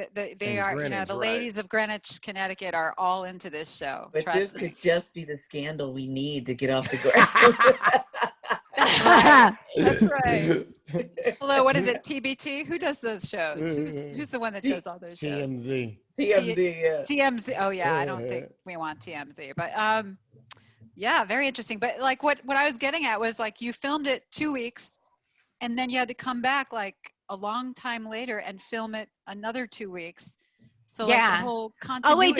In are, Greenwich, the right. ladies of Greenwich, Connecticut are all into this show. But Trust this me. could just be the scandal we need to get off the ground. That's right. That's right. Hello, what is it? TBT? Who does those shows? Who's the one that does all those shows? TMZ. TMZ, yeah. TMZ. Oh yeah, I don't think we want TMZ, but yeah, very interesting. But like what I was getting at was like you filmed it 2 weeks, and then you had to come back like a long time later and film it another 2 weeks. So like the Yeah. whole Oh continuity. wait,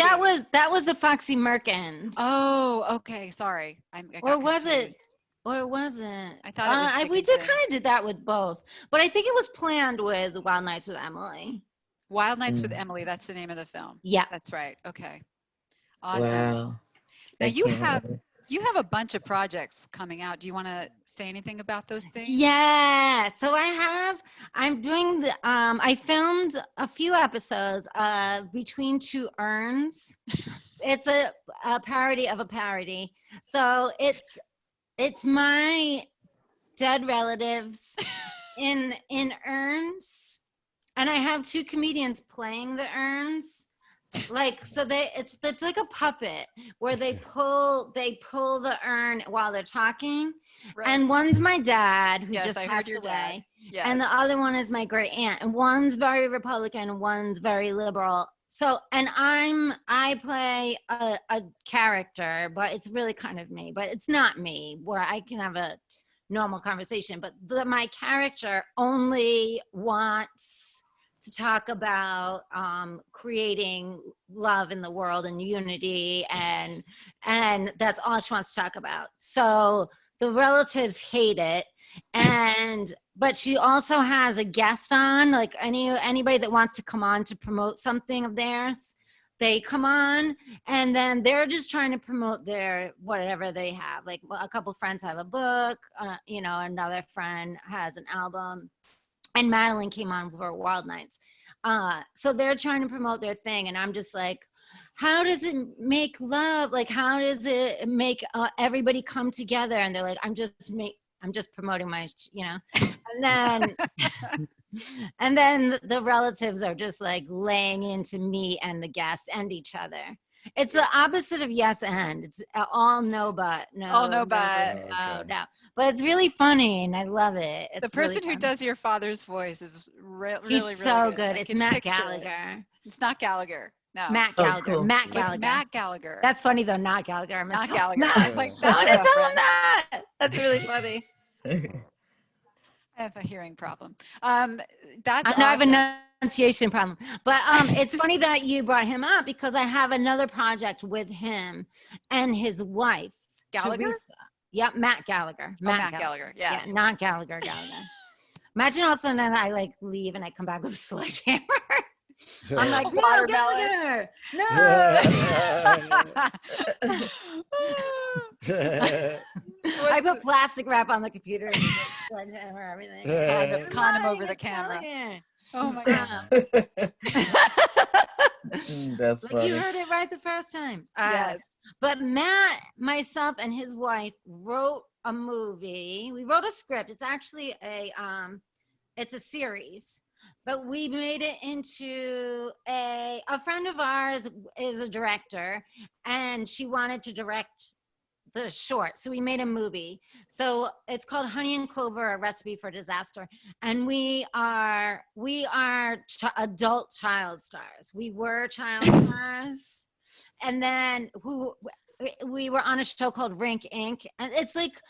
that was the Foxy Merkins. Oh, okay. Sorry, I got Or was it? confused. Or was it? I thought it was we Dickinson. kind of did that with both, but I think it was planned with Wild Nights with Emily. Wild Nights with Emily. That's the name of the film. Yeah. That's right. Okay. Awesome. Wow. Now I you can't have believe a bunch of projects coming out. Do you want to say anything about those things? Yeah. So I'm doing I filmed a few episodes Between Two Urns. It's a parody of a parody. So it's my dead relatives in urns, and I have two comedians playing the urns. Like, so it's like a puppet where they pull the urn while they're talking. Right. And one's my dad who Yes, just I heard passed your away. dad. Yes. And the other one is my great aunt, and one's very Republican and one's very liberal. So, and I play a character, but it's really kind of me, but it's not me, where I can have a normal conversation. But my character only wants to talk about creating love in the world and unity, and that's all she wants to talk about. So the relatives hate it, but she also has a guest on, like anybody that wants to come on to promote something of theirs, they come on, and then they're just trying to promote their whatever they have. Like a couple friends have a book, another friend has an album, and Madeline came on for Wild Nights. So they're trying to promote their thing, and I'm just like, how does it make love? Like, how does it make everybody come together? And they're like, I'm just promoting my, and then the relatives are just like laying into me and the guests and each other. It's the opposite of yes and. It's all no but. No, all no but. No, no. But it's really funny, and I love it. It's the person really who does your father's voice is really, He's really so good. good. I It's can Matt picture it. Gallagher. It's not Gallagher. No. Matt Oh, Gallagher. cool. Matt It's Gallagher. Matt Gallagher. That's funny though. Not Gallagher. I'm not gonna tell him Gallagher. that. I'm like, I'm that's gonna tell him different. that. That's really funny. I have a hearing problem. That's I know I have awesome. a pronunciation problem, but it's funny that you brought him up, because I have another project with him and his wife. Gallagher? Teresa. Yep, Matt Gallagher. Matt Gallagher. Yes. Yeah, not Gallagher. Imagine all of a sudden I like leave and I come back with a sledgehammer. I'm like, no, Watermelon. Gallagher, no. I put plastic wrap on the computer and sledgehammer everything. Condom over the camera. Oh my God. That's Like funny. you heard it right the first time. Yes. But Matt, myself, and his wife wrote a movie. We wrote a script. It's actually it's a series, but we made it into a friend of ours is a director, and she wanted to direct the short, so we made a movie. So it's called Honey and Clover: A Recipe for Disaster, and we are adult child stars. We were child stars, and then we were on a show called Rink Inc. And it's like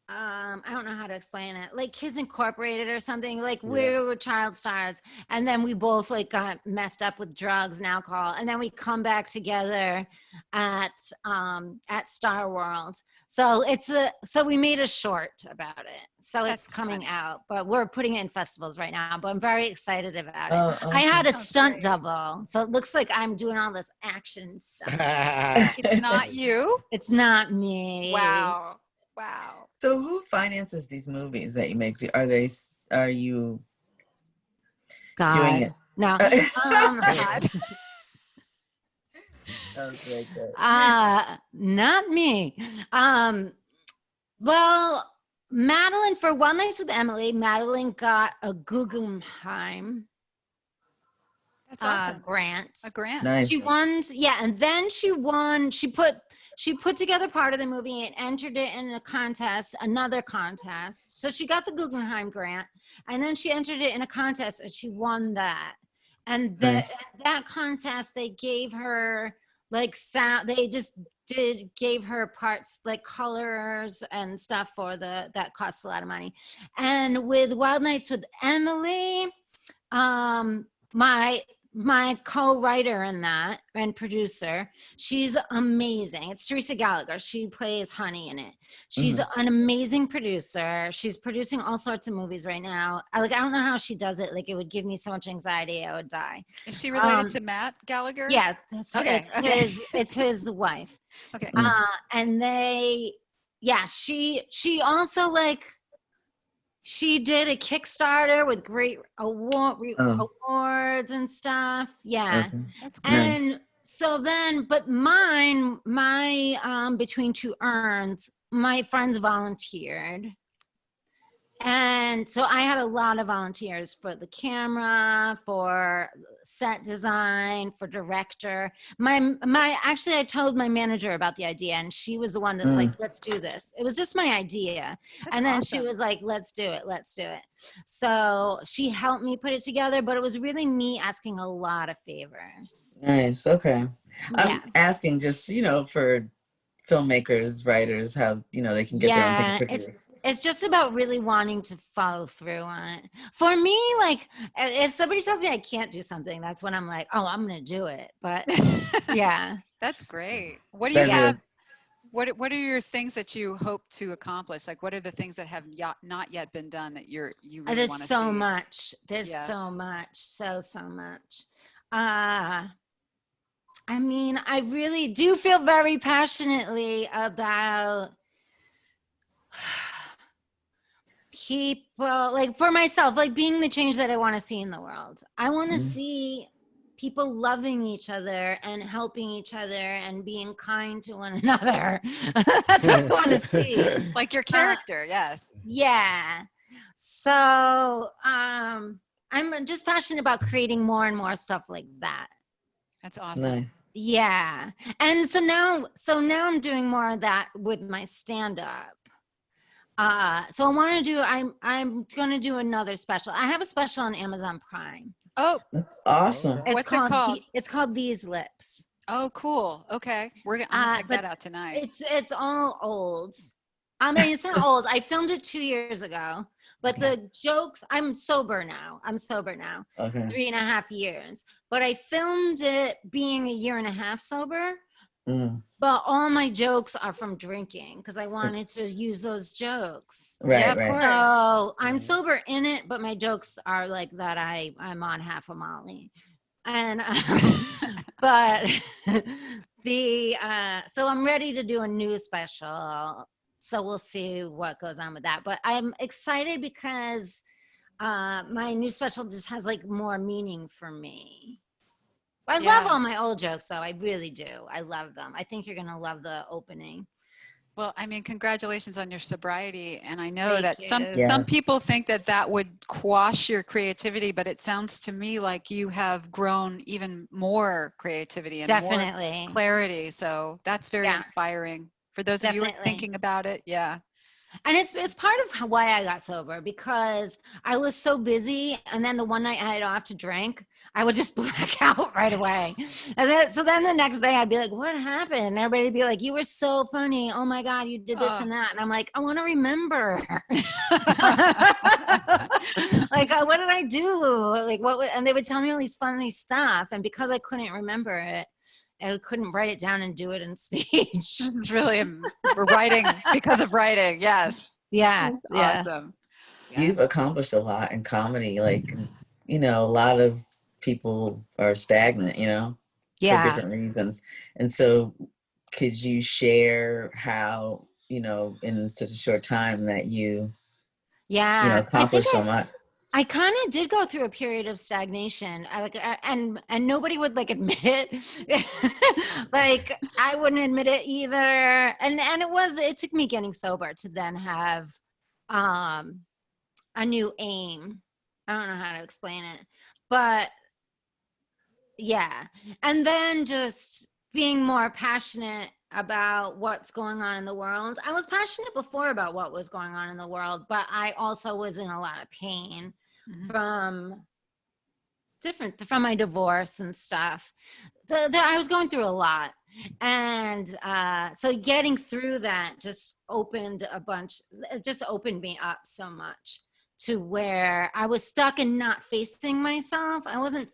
I don't know how to explain it, like Kids Incorporated or something. Like we were child stars, and then we both like got messed up with drugs and alcohol, and then we come back together at Star World. So so we made a short about it. So it's That's coming funny. out, but we're putting it in festivals right now. But I'm very excited about it. Oh, I had a Sounds stunt great. double, so it looks like I'm doing all this action stuff. It's not you? It's not me. Wow. Wow. So who finances these movies that you make? Are you God. doing it? No. God. Okay, good. Not me. Well, Madeline, for One Night with Emily, Madeline got a Guggenheim That's awesome. grant. A grant. Nice. She won, yeah, and then she won. She put together part of the movie and entered it in a contest, another contest. So she got the Guggenheim grant, and then she entered it in a contest, and she won that. And Nice. that contest, they gave her like sound. They just gave her parts like colors and stuff for that cost a lot of money. And with Wild Nights with Emily, my co-writer in that and producer, she's amazing. It's Teresa Gallagher. She plays Honey in it. She's an amazing producer. She's producing all sorts of movies right now. I don't know how she does it. Like, it would give me so much anxiety, I would die. Is she related to Matt Gallagher? Yeah, Okay, it's his wife. Okay. And she also she did a Kickstarter with great awards and stuff. Yeah. Okay. That's great. And so then, but my Between Two Urns, my friends volunteered. And so I had a lot of volunteers for the camera, for set design, for director. Actually, I told my manager about the idea, and she was the one that's like, let's do this. It was just my idea. That's and then awesome. she was like, let's do it. So she helped me put it together, but it was really me asking a lot of favors. Nice. Okay. Yeah. I'm asking just, for filmmakers, writers, how, they can get their own thing produced. It's just about really wanting to follow through on it. For me, like, if somebody tells me I can't do something, that's when I'm like, oh, I'm going to do it. But yeah. That's great. What do you That have? is. What are your things that you hope to accomplish? Like, what are the things that have not yet been done that you really There's want to so see? much. There's Yeah. so much. So much. I mean, I really do feel very passionately about people, like for myself, like being the change that I want to see in the world. I want to see people loving each other and helping each other and being kind to one another. That's what I want to see. Like your character, yes. Yeah. So I'm just passionate about creating more and more stuff like that. That's awesome. Nice. Yeah. And so now I'm doing more of that with my stand-up. So I'm going to do another special. I have a special on Amazon Prime. Oh, That's awesome. What's it called? It's called These Lips. oh, cool. Okay. I'm gonna check that out tonight. It's all old. I mean, it's not old. I filmed it 2 years ago, but the jokes, I'm sober now. Okay. 3.5 years, but I filmed it being 1.5 years sober. But all my jokes are from drinking because I wanted to use those jokes. Right, Yeah, of right. course. So I'm sober in it, but my jokes are like that I'm on half a Molly. And but so I'm ready to do a new special. So we'll see what goes on with that. But I'm excited because my new special just has like more meaning for me. I love all my old jokes, though. I really do. I love them. I think you're gonna love the opening. Well, I mean, congratulations on your sobriety. And I know Thank that you. some people think that that would quash your creativity, but it sounds to me like you have grown even more creativity and more Definitely. clarity. So that's very inspiring for those of you who are thinking about it. Yeah. And it's part of why I got sober, because I was so busy, and then the one night I had off to drink, I would just black out right away. And then the next day I'd be like, what happened? And everybody would be like, you were so funny. Oh my God, you did this and that. And I'm like, I want to remember. Like, what did I do? Like, and they would tell me all these funny stuff. And because I couldn't remember it, I couldn't write it down and do it on stage. It's really writing because of writing. Yes. Yeah. That's awesome. You've accomplished a lot in comedy. Like, you know, a lot of people are stagnant, you know, for different reasons. And so could you share how, you know, in such a short time that you accomplished so much? I kind of did go through a period of stagnation. And nobody would like admit it. Like, I wouldn't admit it either. And it took me getting sober to then have a new aim. I don't know how to explain it, but yeah. And then just being more passionate about what's going on in the world. I was passionate before about what was going on in the world, but I also was in a lot of pain from my divorce and stuff. I was going through a lot. And so getting through that just opened me up so much to where I was stuck in not facing myself. I wasn't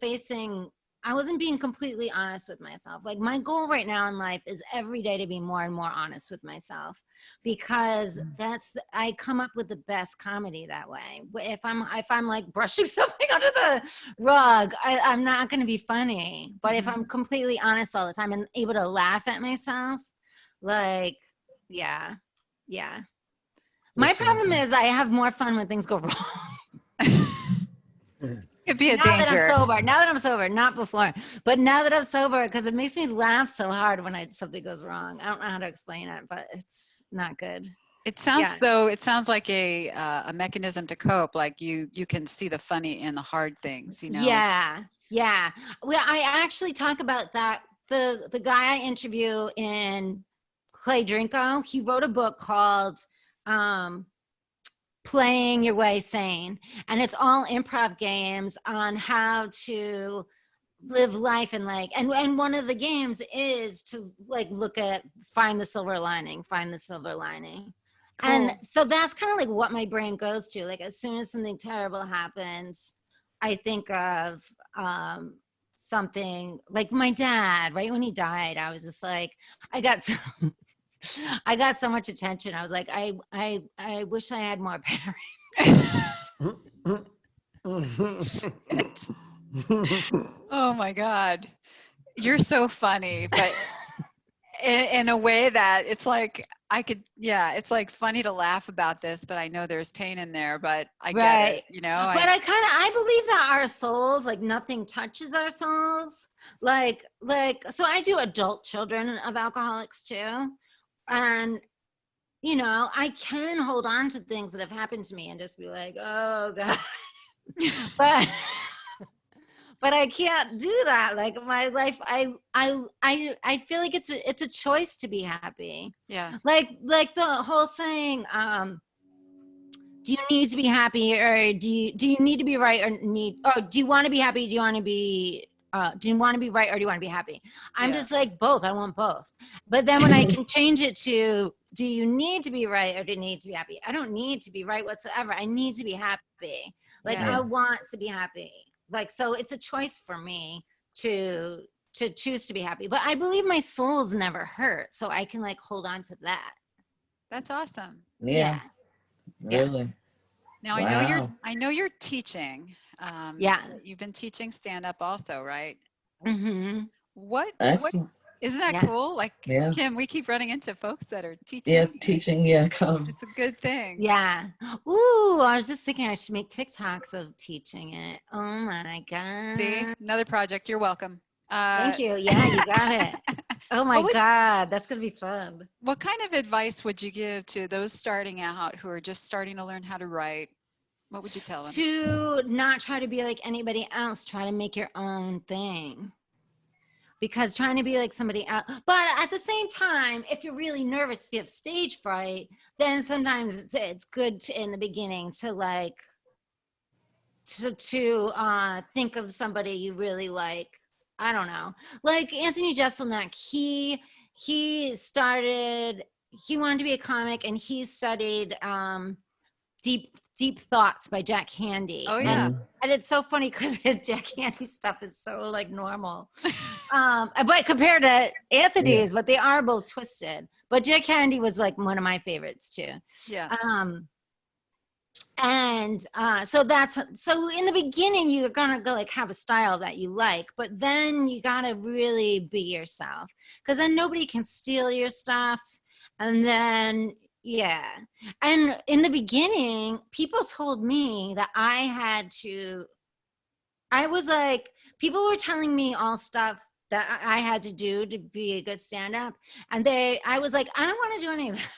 being completely honest with myself. Like, my goal right now in life is every day to be more and more honest with myself, because I come up with the best comedy that way. If I'm like brushing something under the rug, I'm not going to be funny. But if I'm completely honest all the time and able to laugh at myself, like, yeah. My problem is I have more fun when things go wrong. It'd be a now danger. Now that I'm sober, not before, but now that I'm sober, because it makes me laugh so hard when something goes wrong. I don't know how to explain it, but it's not good. It sounds like a mechanism to cope. Like you can see the funny in the hard things, you know? Yeah. Well, I actually talk about that. The guy I interview in Clay Drinko, he wrote a book called Playing Your Way Sane, and it's all improv games on how to live life, and and one of the games is to like find the silver lining. Cool. And so that's kind of like what my brain goes to. Like, as soon as something terrible happens, I think of something like my dad. Right when he died, I was just like, I got so much attention. I was like, I wish I had more parents. Oh my God. You're so funny, but in a way that it's like, it's like funny to laugh about this, but I know there's pain in there, but I get it, you know? But I believe that our souls, like, nothing touches our souls. Like, so I do adult children of alcoholics too. And, you know, I can hold on to things that have happened to me and just be like, oh God. But I can't do that. Like, my life, I feel like it's a choice to be happy. Yeah. Like the whole saying, do you need to be happy, or do you need to be right, or do you want to be happy? Do you want to be right, or do you want to be happy? I'm just like, both. I want both. But then when I can change it to, do you need to be right, or do you need to be happy? I don't need to be right whatsoever. I need to be happy. Like, I want to be happy. Like, so it's a choice for me to choose to be happy. But I believe my soul's never hurt, so I can like hold on to that. That's awesome. Yeah. Really. Now Wow. I know you're teaching. Yeah. You've been teaching stand up also, right? Mm-hmm. What Excellent. isn't that Yeah. cool? Like Yeah. Kim, we keep running into folks that are Yeah. teaching. Teaching. Yeah. Come. It's a good thing. Yeah. Ooh, I was just thinking I should make TikToks of teaching it. Oh my See, God. another project. You're welcome. Thank you. Yeah, you got it. Oh my what would God. That's going to be fun. what kind of advice would you give to those starting out who are just starting to learn how to write? What would you tell them? To not try to be like anybody else, try to make your own thing. Because trying to be like somebody else, but at the same time, if you're really nervous, if you have stage fright, then sometimes it's good to, in the beginning to like to think of somebody you really like. I don't know, like Anthony Jeselnik. He wanted to be a comic, and he studied Deep Thoughts by Jack Handy. Oh yeah. Mm. And it's so funny because his Jack Handy stuff is so like normal. But compared to Anthony's, but they are both twisted. But Jack Handy was like one of my favorites too. Yeah. So in the beginning you're gonna go like have a style that you like, but then you gotta really be yourself, because then nobody can steal your stuff. And then yeah, and in the beginning people told me that I was like, people were telling me all stuff that I had to do to be a good stand-up, and I was like, I don't want to do any of that.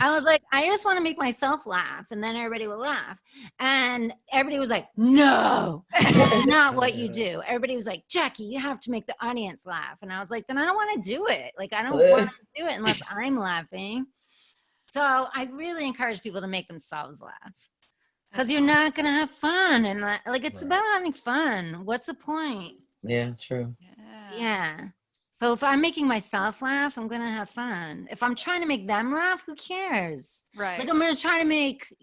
I was like, I just want to make myself laugh, and then everybody will laugh. And everybody was like, no, that's not what you do. Everybody was like, Jackie, you have to make the audience laugh. And I was like, then I don't want to do it. Like, I don't want to do it unless I'm laughing. So I really encourage people to make themselves laugh, because you're not going to have fun. And like, it's about having fun. What's the point? Yeah. True. Yeah. So if I'm making myself laugh, I'm going to have fun. If I'm trying to make them laugh, who cares? Right. Like, I'm going to try to make,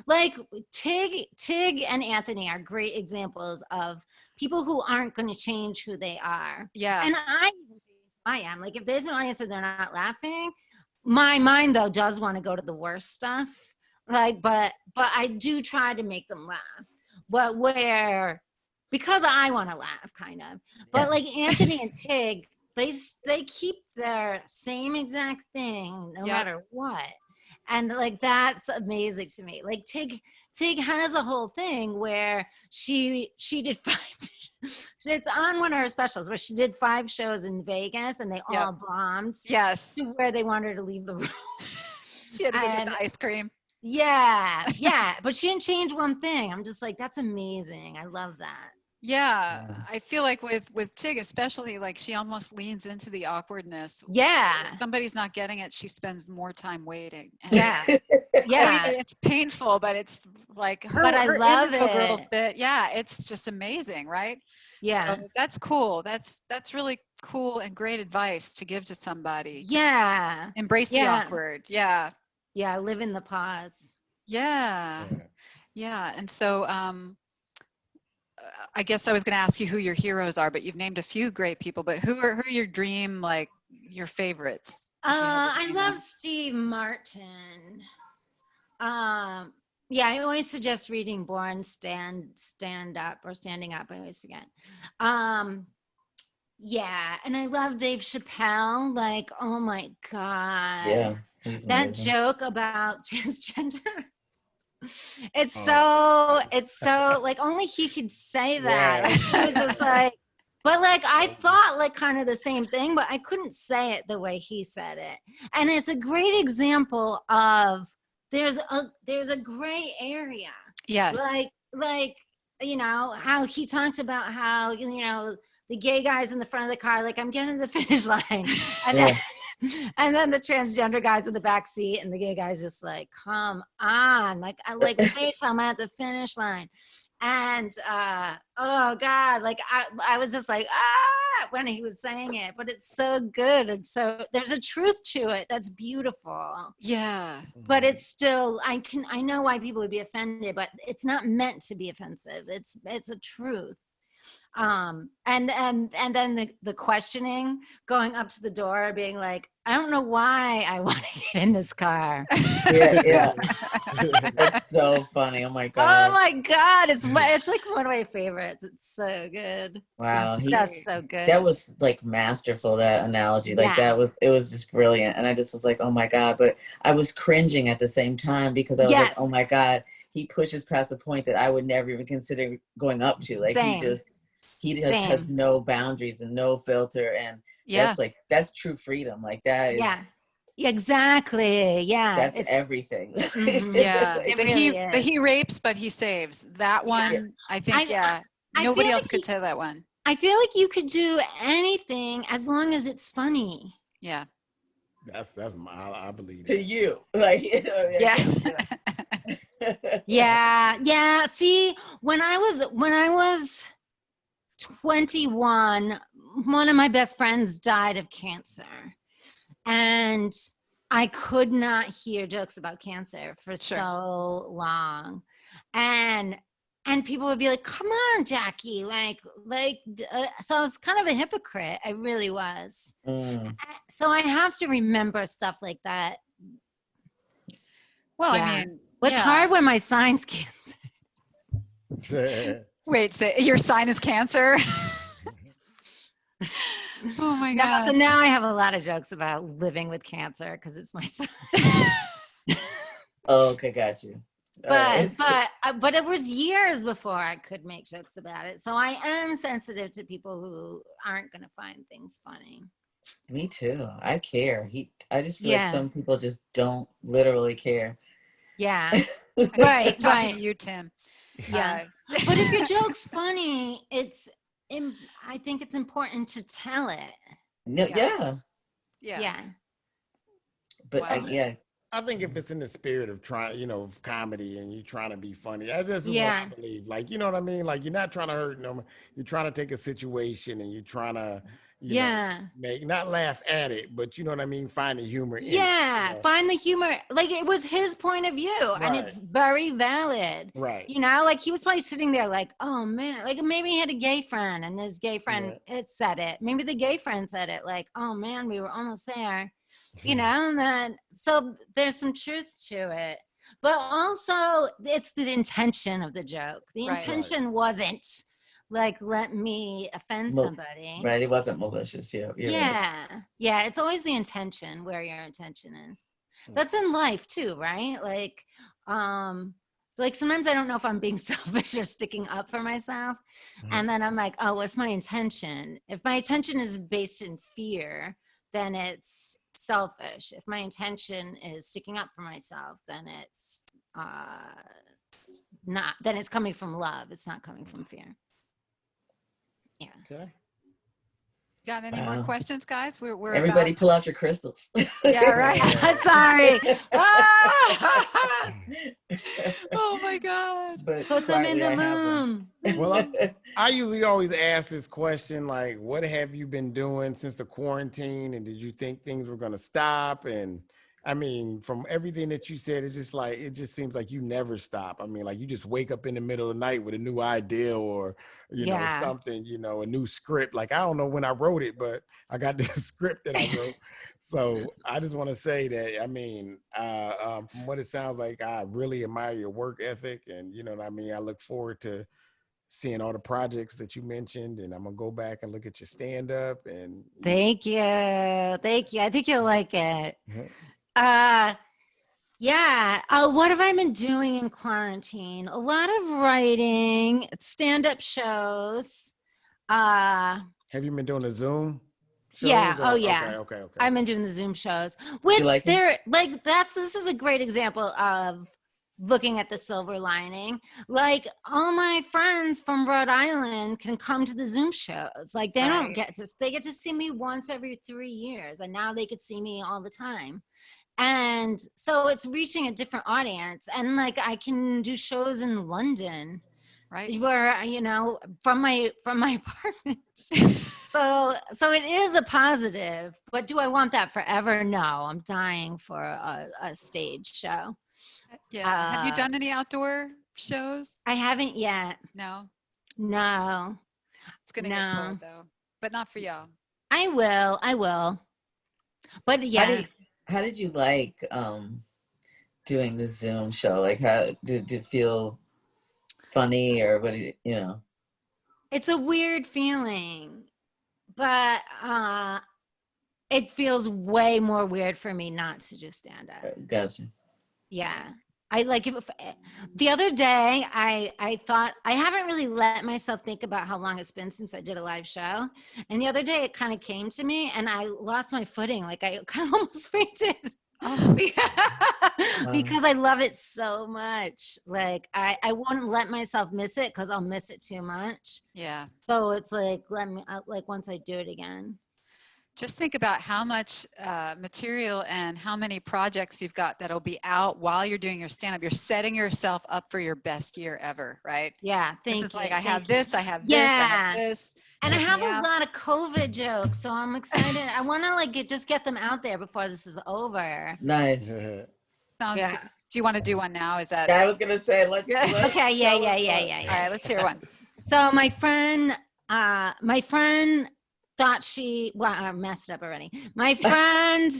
like Tig and Anthony are great examples of people who aren't going to change who they are. Yeah. And I am. Like, if there's an audience and they're not laughing, my mind, though, does want to go to the worst stuff. Like, but I do try to make them laugh. But because I want to laugh, kind of. But like Anthony and Tig, they keep their same exact thing no matter what. And like, that's amazing to me. Like Tig has a whole thing where she did 5 it's on one of her specials where she did 5 shows in Vegas, and they all bombed. Yes. To where they wanted her to leave the room. She had to go get the ice cream. Yeah, but she didn't change one thing. I'm just like, that's amazing. I love that. Yeah, I feel like with Tig especially, like she almost leans into the awkwardness. Yeah. If somebody's not getting it, she spends more time waiting. And Yeah. Yeah. I mean, it's painful, but it's like her. But I her love Indigo Girls it. bit. Yeah, it's just amazing, right? Yeah. So that's cool. That's really cool and great advice to give to somebody. Yeah. Embrace the awkward. Yeah. Yeah. Live in the pause. Yeah. Yeah. And so, I guess I was going to ask you who your heroes are, but you've named a few great people. But who are your dream, like your favorites? I love Steve Martin. Yeah, I always suggest reading Born Stand Up or Standing Up. I always forget. Yeah, and I love Dave Chappelle. Like, oh my God. Yeah. That joke about transgender. It's so like only he could say that. Right. Like, he was just like, but like I thought like kind of the same thing, but I couldn't say it the way he said it. And it's a great example of there's a gray area. Yes. Like how he talked about how the gay guys in the front of the car, like, I'm getting to the finish line, and then the transgender guys in the back seat, and the gay guys just like, come on, like, wait till I'm at the finish line. And oh God, like I was just like, when he was saying it, but it's so good. And so there's a truth to it that's beautiful. Yeah. But it's still, I know why people would be offended, but it's not meant to be offensive. It's a truth. And then the questioning, going up to the door, being like, I don't know why I want to get in this car. Yeah. That's so funny. Oh my Oh God. my God. It's like one of my favorites. It's so good. Wow. It's just so good. That was like masterful, that analogy. Like Yeah. it was just brilliant. And I just was like, oh my God. But I was cringing at the same time because I was like, oh Yes. my God, he pushes past a point that I would never even consider going up to. Like he just has Same. no boundaries and no filter. And Yeah. that's true freedom. Like that is, Yeah. Exactly. Yeah. that's It's everything. mhm. Yeah. It The really he is. rapes, but he saves. That one, I think, I nobody feel else like could say that one. I feel like you could do anything as long as it's funny. Yeah. That's my, I believe To that. you. Like, you know, Yeah. 'cause, Yeah. Yeah. See, when I was 21, one of my best friends died of cancer. And I could not hear jokes about cancer for Sure. so long. And people would be like, come on, Jackie. So I was kind of a hypocrite. I really was. Mm. So I have to remember stuff like that. Well, Yeah. I mean, What's hard when my sign's cancer? Wait, so your sign is cancer? Oh my No, God. so now I have a lot of jokes about living with cancer because it's my sign. Oh, okay, got you. But it was years before I could make jokes about it. So I am sensitive to people who aren't going to find things funny. Me too. I care. I just feel like Yeah. some people just don't literally care. Yeah. I think she's Right. talking Right. to you, Tim. Yeah. But if your joke's funny, I think it's important to tell it. No, yeah. Yeah. But Wow. I think if it's in the spirit of trying, of comedy and you're trying to be funny, that's what Yeah. I believe. Like, you know what I mean? Like, you're not trying to hurt no, you're trying to take a situation and you're trying to, Yeah. not laugh at it, but you know what I mean? Find the humor in it. Yeah. Find the humor. Like it was his point of view and it's very valid. Right. Like he was probably sitting there like, oh man, like maybe he had a gay friend and his gay friend it said it. Maybe the gay friend said it like, oh man, we were almost there. And then so there's some truth to it. But also it's the intention of the joke. The intention wasn't like, let me offend somebody. Right, it wasn't malicious. Yeah. Yeah. Right. Yeah, it's always the intention, where your intention is. That's in life too, right? Like sometimes I don't know if I'm being selfish or sticking up for myself. And then I'm like, oh, what's my intention? If my intention is based in fear, then it's selfish. If my intention is sticking up for myself, then it's not, then it's coming from love. It's not coming from fear. Yeah. Okay. Got any more questions, guys? We're everybody pull out your crystals. Yeah, right. Sorry. Oh my God. But put them in quietly, the I have one. moon. Well, I usually always ask this question, like, what have you been doing since the quarantine? And did you think things were going to stop? And I mean, from everything that you said, it's just like, it just seems like you never stop. I mean, like you just wake up in the middle of the night with a new idea or, know, something, a new script. Like, I don't know when I wrote it, but I got this script that I wrote. So I just want to say that, I mean, from what it sounds like, I really admire your work ethic. And, you know what I mean? I look forward to seeing all the projects that you mentioned, and I'm gonna go back and look at your stand-up. And Thank you. I think you'll like it. Yeah. What have I been doing in quarantine? A lot of writing, stand-up shows. Have you been doing a Zoom shows? Yeah. Or? Oh yeah. Okay. I've been doing the Zoom shows, which this is a great example of looking at the silver lining. Like all my friends from Rhode Island can come to the Zoom shows. Like they get to see me once every 3 years, and now they could see me all the time. And so it's reaching a different audience, and like I can do shows in London, right, where from my apartment. So it is a positive, but do I want that forever? No, I'm dying for a stage show. Yeah. Have you done any outdoor shows? I haven't yet. No. It's gonna get No. cold though, but not for y'all. I will. But yeah. How did you like doing the Zoom show? Like, how did it feel funny, or what did you know? It's a weird feeling, but it feels way more weird for me not to just stand up. Gotcha. Yeah. I like if the other day I thought I haven't really let myself think about how long it's been since I did a live show. And the other day it kind of came to me and I lost my footing. Like I kind of almost fainted. Oh. Because I love it so much. Like I won't let myself miss it because I'll miss it too much. Yeah. So it's like like once I do it again. Just think about how much material and how many projects you've got that'll be out while you're doing your stand-up. You're setting yourself up for your best year ever, right? Yeah, This thank is you. like I have thank you. this, I have this, I have this. And I Check have me a out. lot of COVID jokes, so I'm excited. I want to like just get them out there before this is over. Nice. Sounds Yeah. good. Do you want to do one now? Is that Yeah, I was gonna say, let's Okay, yeah. All right, let's hear one. So my friend thought I messed up already. My friend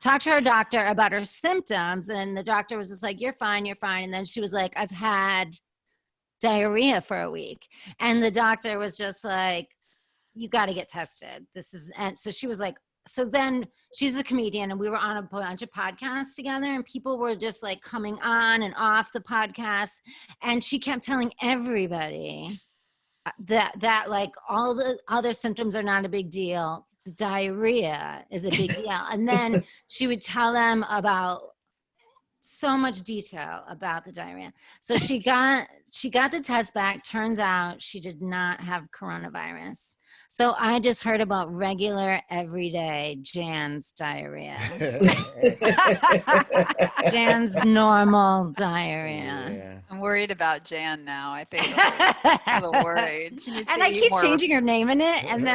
talked to her doctor about her symptoms, and the doctor was just like, "You're fine, you're fine." And then she was like, "I've had diarrhea for a week," and the doctor was just like, "You got to get tested." And so she was like, so then she's a comedian and we were on a bunch of podcasts together and people were just like coming on and off the podcast. And she kept telling everybody that like all the other symptoms are not a big deal. The diarrhea is a big deal. And then she would tell them about so much detail about the diarrhea. So she got the test back. Turns out she did not have coronavirus. So I just heard about regular, everyday Jan's diarrhea. Jan's normal diarrhea. Yeah. I'm worried about Jan now. I think I'm a little worried. She needs And to I eat keep more. changing her name in it, and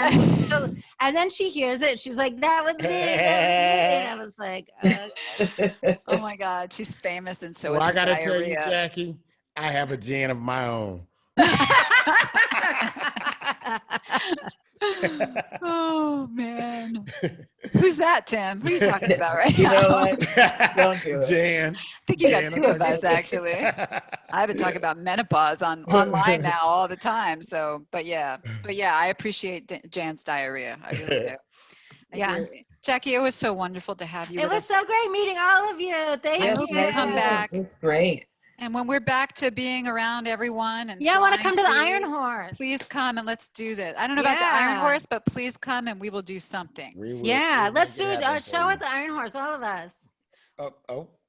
then she hears it. She's like, "That was me." And I was like, Oh my God, she's famous, and so Well, is I her gotta tell you, diarrhea. Jackie, I have a Jan of my own. Oh man, who's that, Tim? Who are you talking about right You now? know what? Don't do it. Jan. I think you got Jan, two of us actually. I've been talking about menopause online now all the time. So, but yeah, I appreciate Jan's diarrhea. I really do. Yeah. I do. Jackie, it was so wonderful to have you It with was us. so great meeting all of you. Thank Yes, hope you. you come back. It's great. And when we're back to being around everyone and Yeah, I want to flying come to the free, Iron Horse. please come and let's do this. I don't know about the Iron Yeah. Horse, but please come and we will do something. Yeah, let's do it a show at the Iron Horse, all of us.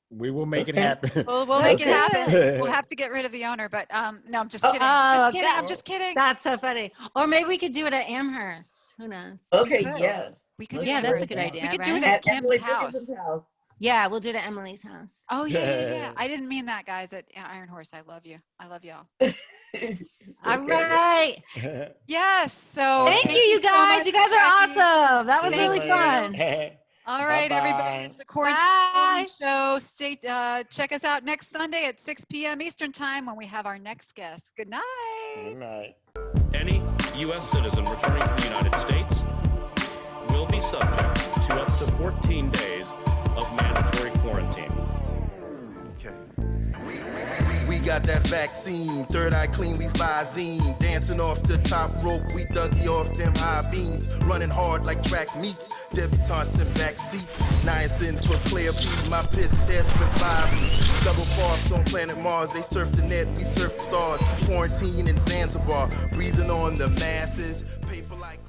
We will make it happen. We'll make it happen. We'll have to get rid of the owner, but no, I'm just kidding. Just kidding. God. I'm just kidding. That's so funny. Or maybe we could do it at Amherst. Who knows? Okay, could. yes. We could Let's do Yeah, it. do that's a it. good idea. We could do right? it at At Kim's Emily house. Dickinson's house. Yeah, we'll do it at Emily's house. Oh yeah. I didn't mean that, guys. At Iron Horse, I love you. I love y'all. All Okay. right. Yes. So Thank you, you so guys. much, You guys are Jackie. awesome. That was Thank really you. fun. All right, Bye-bye. everybody. It's the Quarantine Bye. Show. Stay. Check us out next Sunday at 6 p.m. Eastern Time when we have our next guest. Good night. Good night. Any U.S. citizen returning to the United States will be subject to up to 14 days of mandatory quarantine. Okay. We got that vaccine, third eye clean, we Visine. Dancing off the top rope, we Dougie off them high beams. Running hard like track meets, debutantes in back seats. Niacin for player P, my piss test with 5. Double fast on planet Mars, they surf the net, we surf the stars. Quarantine in Zanzibar, breathing on the masses. Paper like